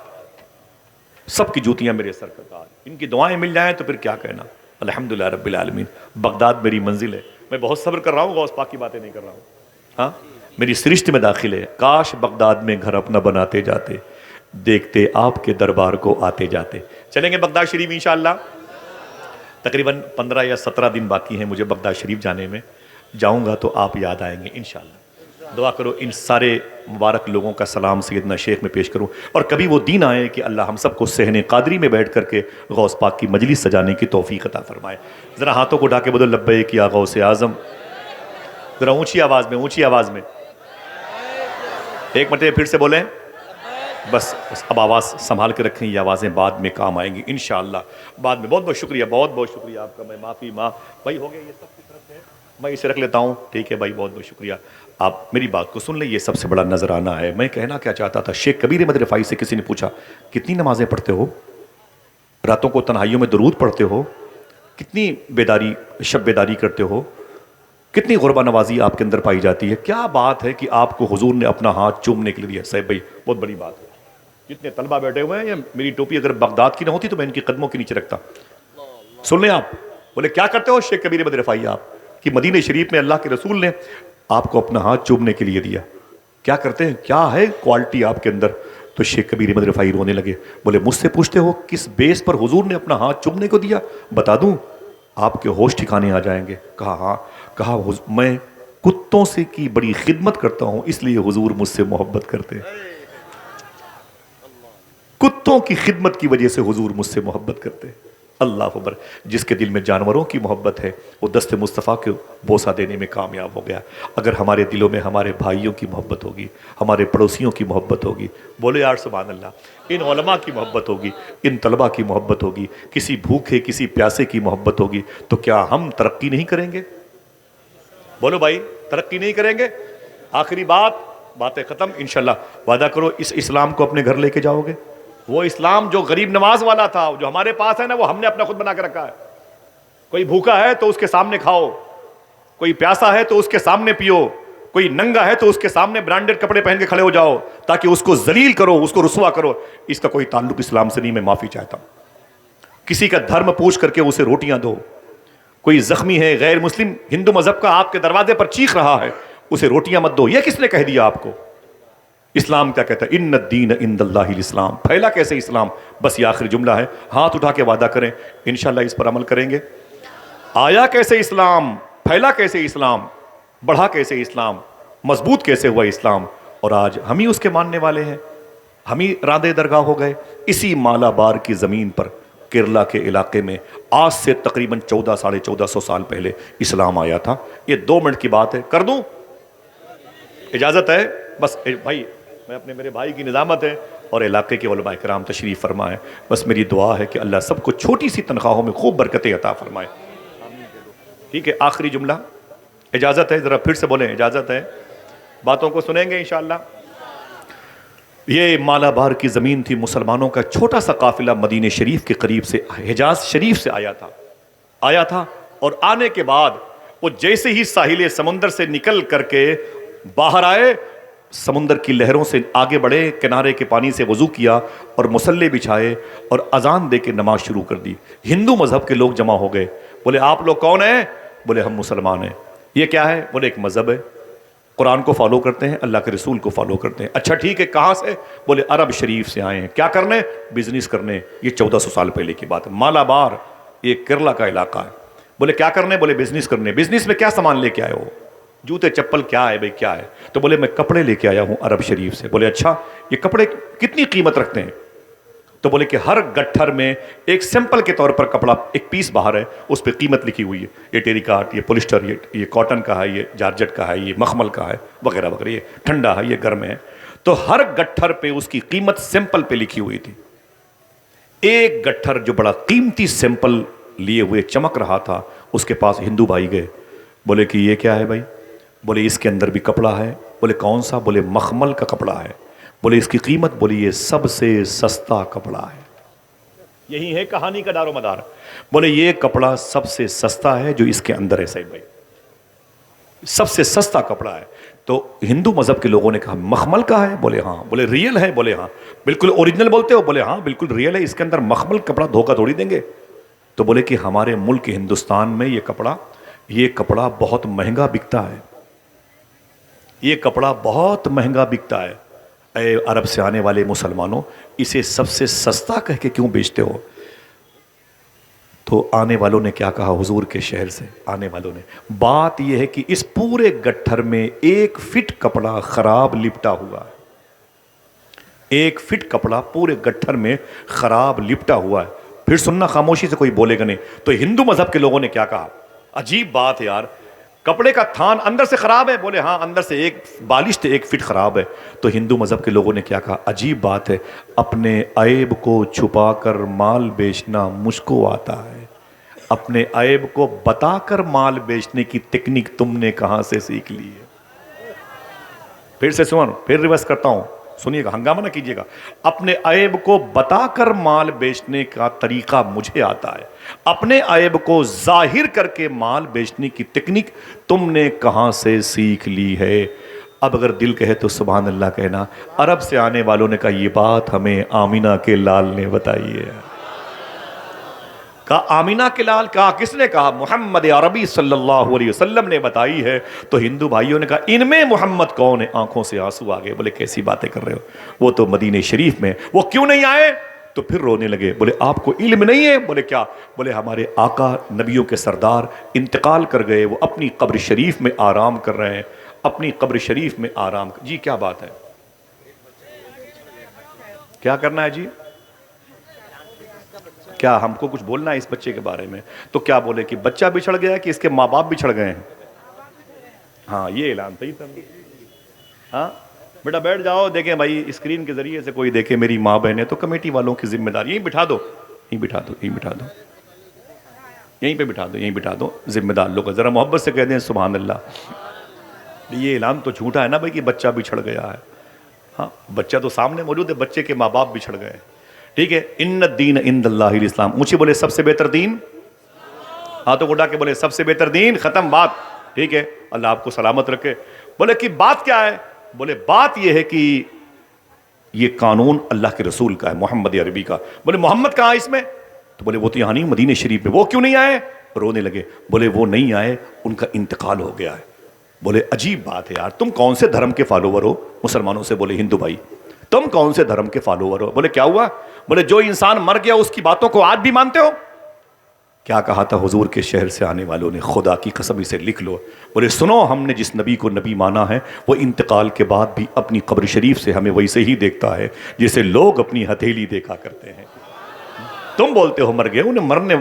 سب کی جوتیاں میرے سر کا تاج، ان کی دعائیں مل جائیں تو پھر کیا کہنا۔ الحمدللہ رب العالمین، بغداد میری منزل ہے، میں بہت صبر کر رہا ہوں، غوث پاک کی باتیں نہیں کر رہا ہوں، ہاں میری سرشت میں داخل ہے۔ کاش بغداد میں گھر اپنا بناتے جاتے، دیکھتے آپ کے دربار کو آتے جاتے۔ چلیں گے بغداد شریف انشاءاللہ؟ تقریباً 15 یا 17 دن باقی ہیں مجھے بغداد شریف جانے میں، جاؤں گا تو آپ یاد آئیں گے انشاءاللہ۔ دعا کرو ان سارے مبارک لوگوں کا سلام سیدنا شیخ میں پیش کروں، اور کبھی وہ دن آئے کہ اللہ ہم سب کو صحن قادری میں بیٹھ کر کے غوث پاک کی مجلس سجانے کی توفیق عطا فرمائے۔ ذرا ہاتھوں کو اٹھا کے بولو لبیک یا غوث اعظم، ذرا اونچی آواز میں، اونچی آواز میں ایک مرتبہ پھر سے بولیں۔ بس اب آواز سنبھال کے رکھیں، یہ آوازیں بعد میں کام آئیں گی انشاءاللہ بعد میں۔ بہت بہت شکریہ، بہت بہت شکریہ آپ کا، میں معافی بھائی ہو گیا، یہ سب کی طرف سے میں اسے رکھ لیتا ہوں، ٹھیک ہے بھائی، بہت بہت شکریہ۔ آپ میری بات کو سن لیں، یہ سب سے بڑا نذرانہ ہے۔ میں کہنا کیا چاہتا تھا، شیخ کبیر احمد رفاعی سے کسی نے پوچھا کتنی نمازیں پڑھتے ہو، راتوں کو تنہائیوں میں درود پڑھتے ہو، کتنی بیداری شب بیداری کرتے ہو، کتنی غربہ نوازی آپ کے اندر پائی جاتی ہے، کیا بات ہے کہ آپ کو حضور نے اپنا ہاتھ چومنے کے لیے دیا؟ صاحب بھائی بہت بڑی بات ہے، جتنے طلبہ بیٹھے ہوئے ہیں، یا میری ٹوپی اگر بغداد کی نہ ہوتی تو میں ان کے قدموں کے نیچے رکھتا۔ سن لیں آپ، بولے کیا کرتے ہو شیخ کبیر احمد رفاعی آپ کہ مدینہ شریف میں اللہ کے رسول نے آپ کو اپنا ہاتھ چومنے کے لیے دیا، کیا کرتے ہیں، کیا ہے کوالٹی آپ کے اندر؟ تو شیخ کبیر احمد رفاعی رونے لگے، بولے مجھ سے پوچھتے ہو کس بیس پر حضور نے اپنا ہاتھ چومنے کو دیا، بتا دوں آپ کے ہوش ٹھکانے آ جائیں گے۔ کہا ہاں، کہا میں کتوں سے کی بڑی خدمت کرتا ہوں اس لیے حضور مجھ سے محبت کرتے ہیں، کتوں کی خدمت کی وجہ سے حضور مجھ سے محبت کرتے ہیں۔ اللہ اکبر، جس کے دل میں جانوروں کی محبت ہے وہ دست مصطفیٰ کو بوسہ دینے میں کامیاب ہو گیا۔ اگر ہمارے دلوں میں ہمارے بھائیوں کی محبت ہوگی، ہمارے پڑوسیوں کی محبت ہوگی، بولے یار سبحان اللہ، ان علماء کی محبت ہوگی، ان طلباء کی محبت ہوگی، کسی بھوکے کسی پیاسے کی محبت ہوگی، تو کیا ہم ترقی نہیں کریں گے؟ بولو بھائی، ترقی نہیں کریں گے؟ آخری باتیں ختم انشاءاللہ۔ وعدہ کرو اس اسلام کو اپنے گھر لے کے جاؤ گے؟ وہ اسلام جو غریب نواز والا تھا، جو ہمارے پاس ہے نا، وہ ہم نے اپنا خود بنا کے رکھا ہے۔ کوئی بھوکا ہے تو اس کے سامنے کھاؤ، کوئی پیاسا ہے تو اس کے سامنے پیو، کوئی ننگا ہے تو اس کے سامنے برانڈڈ کپڑے پہن کے کھڑے ہو جاؤ تاکہ اس کو ذلیل کرو، اس کو رسوا کرو. اس کا کوئی تعلق اسلام سے نہیں. میں معافی چاہتا ہوں. کسی کا دھرم پوچھ کر کے اسے روٹیاں دو. کوئی زخمی ہے غیر مسلم ہندو مذہب کا آپ کے دروازے پر چیخ رہا ہے، اسے روٹیاں مت دو. یہ کس نے کہہ دیا آپ کو؟ اسلام کیا کہتا ہے؟ ان الدین عند اللہ الاسلام. پھیلا کیسے اسلام؟ بس یہ آخری جملہ ہے. ہاتھ اٹھا کے وعدہ کریں انشاءاللہ اس پر عمل کریں گے. آیا کیسے اسلام؟ پھیلا کیسے اسلام؟ بڑھا کیسے اسلام؟ مضبوط کیسے ہوا اسلام؟ اور آج ہم ہی اس کے ماننے والے ہیں. ہم ہی راندے درگاہ ہو گئے. اسی مالابار کی زمین پر کیرلا کے علاقے میں آج سے تقریباً 1400 سال پہلے اسلام آیا تھا. یہ 2 منٹ کی بات ہے. کر دوں؟ اجازت ہے؟ بس بھائی میں اپنے میرے بھائی کی نظامت ہے اور علاقے کے علماء کرام تشریف فرمائیں. بس میری دعا ہے کہ اللہ سب کو چھوٹی سی تنخواہوں میں خوب برکتیں عطا فرمائے. ٹھیک ہے، آخری جملہ. اجازت ہے؟ ذرا پھر سے بولیں اجازت ہے. باتوں کو سنیں گے انشاءاللہ. یہ مالابار کی زمین تھی. مسلمانوں کا چھوٹا سا قافلہ مدینہ شریف کے قریب سے حجاز شریف سے آیا تھا اور آنے کے بعد وہ جیسے ہی ساحل سمندر سے نکل کر کے باہر آئے، سمندر کی لہروں سے آگے بڑھے، کنارے کے پانی سے وضو کیا اور مصلے بچھائے اور اذان دے کے نماز شروع کر دی. ہندو مذہب کے لوگ جمع ہو گئے. بولے آپ لوگ کون ہیں؟ بولے ہم مسلمان ہیں. یہ کیا ہے؟ بولے ایک مذہب ہے، قرآن کو فالو کرتے ہیں، اللہ کے رسول کو فالو کرتے ہیں. اچھا ٹھیک ہے، کہاں سے؟ بولے عرب شریف سے آئے ہیں. کیا کرنے؟ بزنس کرنے. یہ 1400 سال پہلے کی بات ہے. مالابار یہ کیرلا کا علاقہ ہے. بولے کیا کرنے؟ بولے بزنس کرنے. بزنس میں کیا سامان لے کے آئے ہو؟ جوتے چپل کیا ہے بھائی کیا ہے؟ تو بولے میں کپڑے لے کے آیا ہوں عرب شریف سے. بولے اچھا یہ کپڑے کتنی قیمت رکھتے ہیں؟ تو بولے کہ ہر گٹھر میں ایک سیمپل کے طور پر کپڑا ایک پیس باہر ہے، اس پہ قیمت لکھی ہوئی ہے. یہ ٹیریکاٹ، یہ پولیسٹر، یہ کاٹن کا ہے، یہ جارجٹ کا ہے، یہ مخمل کا ہے وغیرہ وغیرہ، یہ ٹھنڈا ہے، یہ گرم ہے. تو ہر گٹھر پہ اس کی قیمت سیمپل پہ لکھی ہوئی تھی. ایک گٹھر جو بڑا قیمتی سیمپل لیے ہوئے چمک رہا تھا، اس کے پاس ہندو بھائی گئے. بولے کہ یہ کیا ہے بھائی؟ بولے اس کے اندر بھی کپڑا ہے. بولے کون سا؟ بولے مخمل کا کپڑا ہے. بولے اس کی قیمت؟ بولے یہ سب سے سستا کپڑا ہے. یہی ہے کہانی کا دار و مدار. بولے یہ کپڑا سب سے سستا ہے جو اس کے اندر ہے. سعید بھائی سب سے سستا کپڑا ہے. تو ہندو مذہب کے لوگوں نے کہا مخمل کا ہے؟ بولے ہاں. بولے ریئل ہے؟ بولے ہاں. بالکل اوریجنل بولتے ہو؟ بولے ہاں بالکل ریئل ہے. اس کے اندر مخمل کپڑا دھوکہ تھوڑی دیں گے. تو بولے کہ ہمارے ملک ہندوستان میں یہ کپڑا بہت مہنگا بکتا ہے. یہ کپڑا بہت مہنگا بکتا ہے. اے عرب سے آنے والے مسلمانوں، اسے سب سے سستا کہہ کے کیوں بیچتے ہو؟ تو آنے والوں نے کیا کہا؟ حضور کے شہر سے آنے والوں نے بات یہ ہے کہ اس پورے گٹھر میں 1 فٹ کپڑا خراب لپٹا ہوا ہے. 1 فٹ کپڑا پورے گٹھر میں خراب لپٹا ہوا ہے. پھر سننا خاموشی سے، کوئی بولے گا نہیں. تو ہندو مذہب کے لوگوں نے کیا کہا؟ عجیب بات ہے یار، کپڑے کا تھان اندر سے خراب ہے؟ بولے ہاں اندر سے 1 بالش سے 1 فٹ خراب ہے. تو ہندو مذہب کے لوگوں نے کیا کہا؟ عجیب بات ہے، اپنے عیب کو چھپا کر مال بیچنا مجھ کو آتا ہے، اپنے عیب کو بتا کر مال بیچنے کی ٹیکنیک تم نے کہاں سے سیکھ لی ہے؟ پھر سے سنو، پھر ریورس کرتا ہوں، سنیے گا، ہنگامہ نہ کیجیے گا. اپنے عیب کو بتا کر مال بیچنے کا طریقہ مجھے آتا ہے، اپنے عیب کو ظاہر کر کے مال بیچنے کی ٹیکنیک تم نے کہاں سے سیکھ لی ہے؟ اب اگر دل کہے تو سبحان اللہ کہنا. عرب سے آنے والوں نے کہا یہ بات ہمیں آمینہ کے لال نے بتائی ہے. کہا آمینہ کے لال؟ کہا کس نے کہا؟ محمد عربی صلی اللہ علیہ وسلم نے بتائی ہے. تو ہندو بھائیوں نے کہا ان میں محمد کون ہے؟ آنکھوں سے آنسو آ گئے. بولے کیسی باتیں کر رہے ہو، وہ تو مدینہ شریف میں، وہ کیوں نہیں آئے؟ تو پھر رونے لگے. بولے آپ کو علم نہیں ہے؟ بولے کیا؟ بولے ہمارے آقا نبیوں کے سردار انتقال کر گئے، وہ اپنی قبر شریف میں آرام کر رہے ہیں، اپنی قبر شریف میں آرام جی کیا بات ہے؟ کیا کرنا ہے جی؟ کیا ہم کو کچھ بولنا ہے اس بچے کے بارے میں؟ تو کیا بولے کہ بچہ بچھڑ گیا کہ اس کے ماں باپ بچھڑ گئے ہیں؟ ہاں یہ اعلان صحیح تھا. ہاں بیٹا بیٹھ جاؤ. دیکھیں بھائی اسکرین کے ذریعے سے کوئی دیکھے میری ماں بہن ہے تو کمیٹی والوں کی ذمہ داری. یہیں بٹھا دو، یہیں بٹھا دو، یہیں بٹھا دو، یہیں پہ بٹھا دو، یہیں بٹھا دو. ذمہ دار لوگ ذرا محبت سے کہہ دیں سبحان اللہ. یہ اعلان تو جھوٹا ہے نا بھائی کہ بچہ بچھڑ گیا ہے. ہاں بچہ تو سامنے موجود ہے، بچے کے ماں باپ بچھڑ گئے. ٹھیک ہے. ان الدین عند اللہ الاسلام. اونچی بولے سب سے بہتر دین. ہاتھوں کو اٹھا کے بولے سب سے بہتر دین. ختم بات. ٹھیک ہے. اللہ آپ کو سلامت رکھے. بولے کہ بات کیا ہے؟ بولے بات یہ ہے کہ یہ قانون اللہ کے رسول کا ہے، محمد عربی کا۔ بولے محمد کہاں اس میں؟ تو بولے وہ تو یہاں نہیں، مدینہ شریف میں۔ وہ کیوں نہیں آئے؟ رونے لگے، بولے وہ نہیں آئے، ان کا انتقال ہو گیا ہے۔ بولے عجیب بات ہے یار، تم کون سے دھرم کے فالوور ہو؟ مسلمانوں سے بولے ہندو بھائی تم کون سے دھرم کے فالوور ہو؟ بولے کیا ہوا؟ بولے جو انسان مر گیا اس کی باتوں کو آج بھی مانتے ہو؟ کیا کہا تھا حضور کے شہر سے آنے والوں نے؟ خدا کی قسم اسے لکھ لو۔ بولے سنو، ہم نے جس نبی کو نبی مانا ہے وہ انتقال کے بعد بھی اپنی قبر شریف سے ہمیں ویسے ہی دیکھتا ہے جیسے لوگ اپنی ہتھیلی دیکھا کرتے ہیں۔ تم بولتے ہو مر گئے، انہیں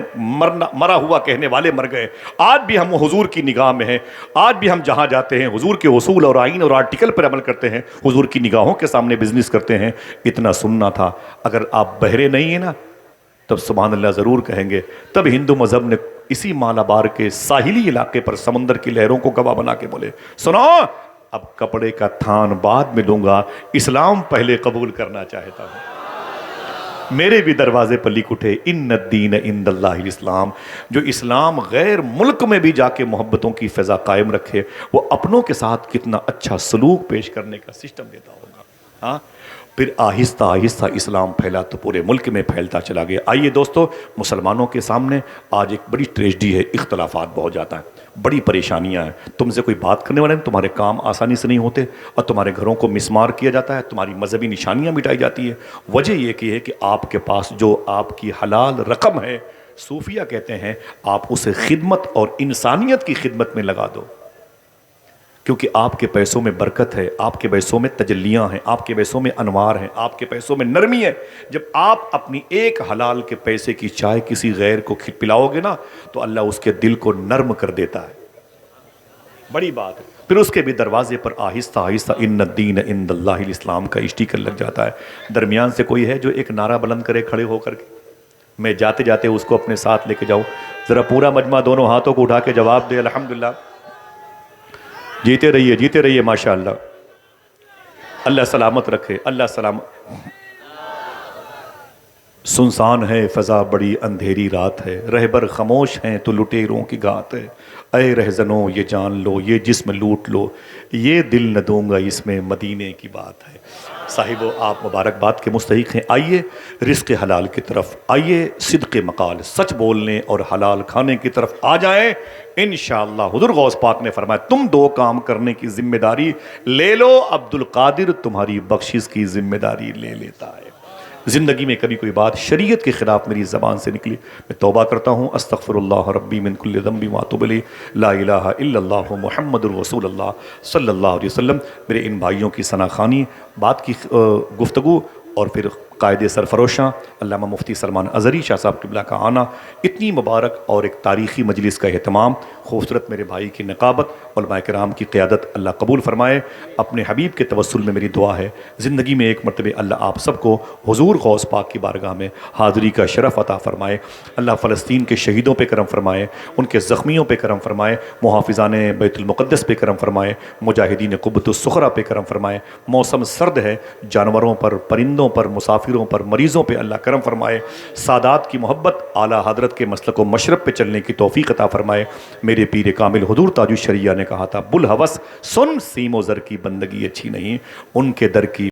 مرا ہوا کہنے والے مر گئے۔ آج بھی ہم حضور کی نگاہ میں ہیں، آج بھی ہم جہاں جاتے ہیں حضور کے اصول اور آئین اور آرٹیکل پر عمل کرتے ہیں، حضور کی نگاہوں کے سامنے بزنس کرتے ہیں۔ اتنا سننا تھا، اگر آپ بہرے نہیں ہیں نا تب سبحان اللہ ضرور کہیں گے۔ تب ہندو مذہب نے اسی مالابار کے ساحلی علاقے پر سمندر کی لہروں کو گواہ بنا کے بولے سنو، اب کپڑے کا تھان بعد میں لوں گا، اسلام پہلے قبول کرنا چاہتا ہوں۔ میرے بھی دروازے پر لکھ اٹھے ان الدین عند اللہ الاسلام۔ جو اسلام غیر ملک میں بھی جا کے محبتوں کی فضا قائم رکھے، وہ اپنوں کے ساتھ کتنا اچھا سلوک پیش کرنے کا سسٹم دیتا ہوگا۔ ہاں، پھر آہستہ آہستہ اسلام پھیلا تو پورے ملک میں پھیلتا چلا گیا۔ آئیے دوستو، مسلمانوں کے سامنے آج ایک بڑی ٹریجڈی ہے، اختلافات بہت جاتا ہے، بڑی پریشانیاں ہیں۔ تم سے کوئی بات کرنے والے ہیں، تمہارے کام آسانی سے نہیں ہوتے، اور تمہارے گھروں کو مسمار کیا جاتا ہے، تمہاری مذہبی نشانیاں مٹائی جاتی ہے۔ وجہ یہ کہ ہے کہ آپ کے پاس جو آپ کی حلال رقم ہے، صوفیہ کہتے ہیں آپ اسے خدمت اور انسانیت کی خدمت میں لگا دو، کیونکہ آپ کے پیسوں میں برکت ہے، آپ کے پیسوں میں تجلیاں ہیں، آپ کے پیسوں میں انوار ہیں، آپ کے پیسوں میں نرمی ہے۔ جب آپ اپنی ایک حلال کے پیسے کی چائے کسی غیر کو پلاؤ گے نا تو اللہ اس کے دل کو نرم کر دیتا ہے۔ بڑی بات ہے۔ پھر اس کے بھی دروازے پر آہستہ آہستہ ان الدین عند اللہ الاسلام کا اسٹیکر لگ جاتا ہے۔ درمیان سے کوئی ہے جو ایک نعرہ بلند کرے کھڑے ہو کر کے؟ میں جاتے جاتے اس کو اپنے ساتھ لے کے جاؤں، ذرا پورا مجمع دونوں ہاتھوں کو اٹھا کے جواب دے الحمدللہ۔ جیتے رہیے ماشاءاللہ، اللہ سلامت رکھے، اللہ سلامت۔ سنسان ہے فضا، بڑی اندھیری رات ہے، رہبر خاموش ہیں تو لٹیروں کی گات ہے۔ اے رہزنوں یہ جان لو، یہ جسم لوٹ لو، یہ دل نہ دوں گا، اس میں مدینے کی بات ہے۔ صاحبو، آپ مبارکباد کے مستحق ہیں۔ آئیے رزق حلال کی طرف، آئیے صدق مقال، سچ بولنے اور حلال کھانے کی طرف آ جائیں انشاءاللہ۔ حضور غوث پاک نے فرمایا تم دو کام کرنے کی ذمہ داری لے لو، عبد القادر تمہاری بخشش کی ذمہ داری لے لیتا ہے۔ زندگی میں کبھی کوئی بات شریعت کے خلاف میری زبان سے نکلی، میں توبہ کرتا ہوں، استغفر اللہ ربی من کل ذنب واتوب الیہ، لا الہ الا اللہ محمد رسول اللہ صلی اللہ علیہ وسلم۔ میرے ان بھائیوں کی ثنا خوانی، بات کی گفتگو، اور پھر قائد سرفروشاں علامہ مفتی سلمان اظہری شاہ صاحب قبلہ کا آنا، اتنی مبارک اور ایک تاریخی مجلس کا اہتمام، خوبصورت میرے بھائی کی نقابت، علماء کرام کی قیادت اللہ قبول فرمائے۔ اپنے حبیب کے توسل میں میری دعا ہے زندگی میں ایک مرتبہ اللہ آپ سب کو حضور غوث پاک کی بارگاہ میں حاضری کا شرف عطا فرمائے۔ اللہ فلسطین کے شہیدوں پہ کرم فرمائے، ان کے زخمیوں پہ کرم فرمائے، محافظان بیت المقدس پہ کرم فرمائے، مجاہدین قبۃ الصخرہ پہ کرم فرمائے۔ موسم سرد ہے، جانوروں پر، پرندوں پر، مسافروں پر، مریضوں پہ اللہ کرم فرمائے۔ سادات کی محبت، اعلیٰ حضرت کے مسلک و مشرب پہ چلنے کی توفیق عطا فرمائے۔ میرے پیر کامل حضور تاج الشریعہ نے کہا تھا، بلحوث سن سیم و زر کی بندگی اچھی نہیں، ان کے در کی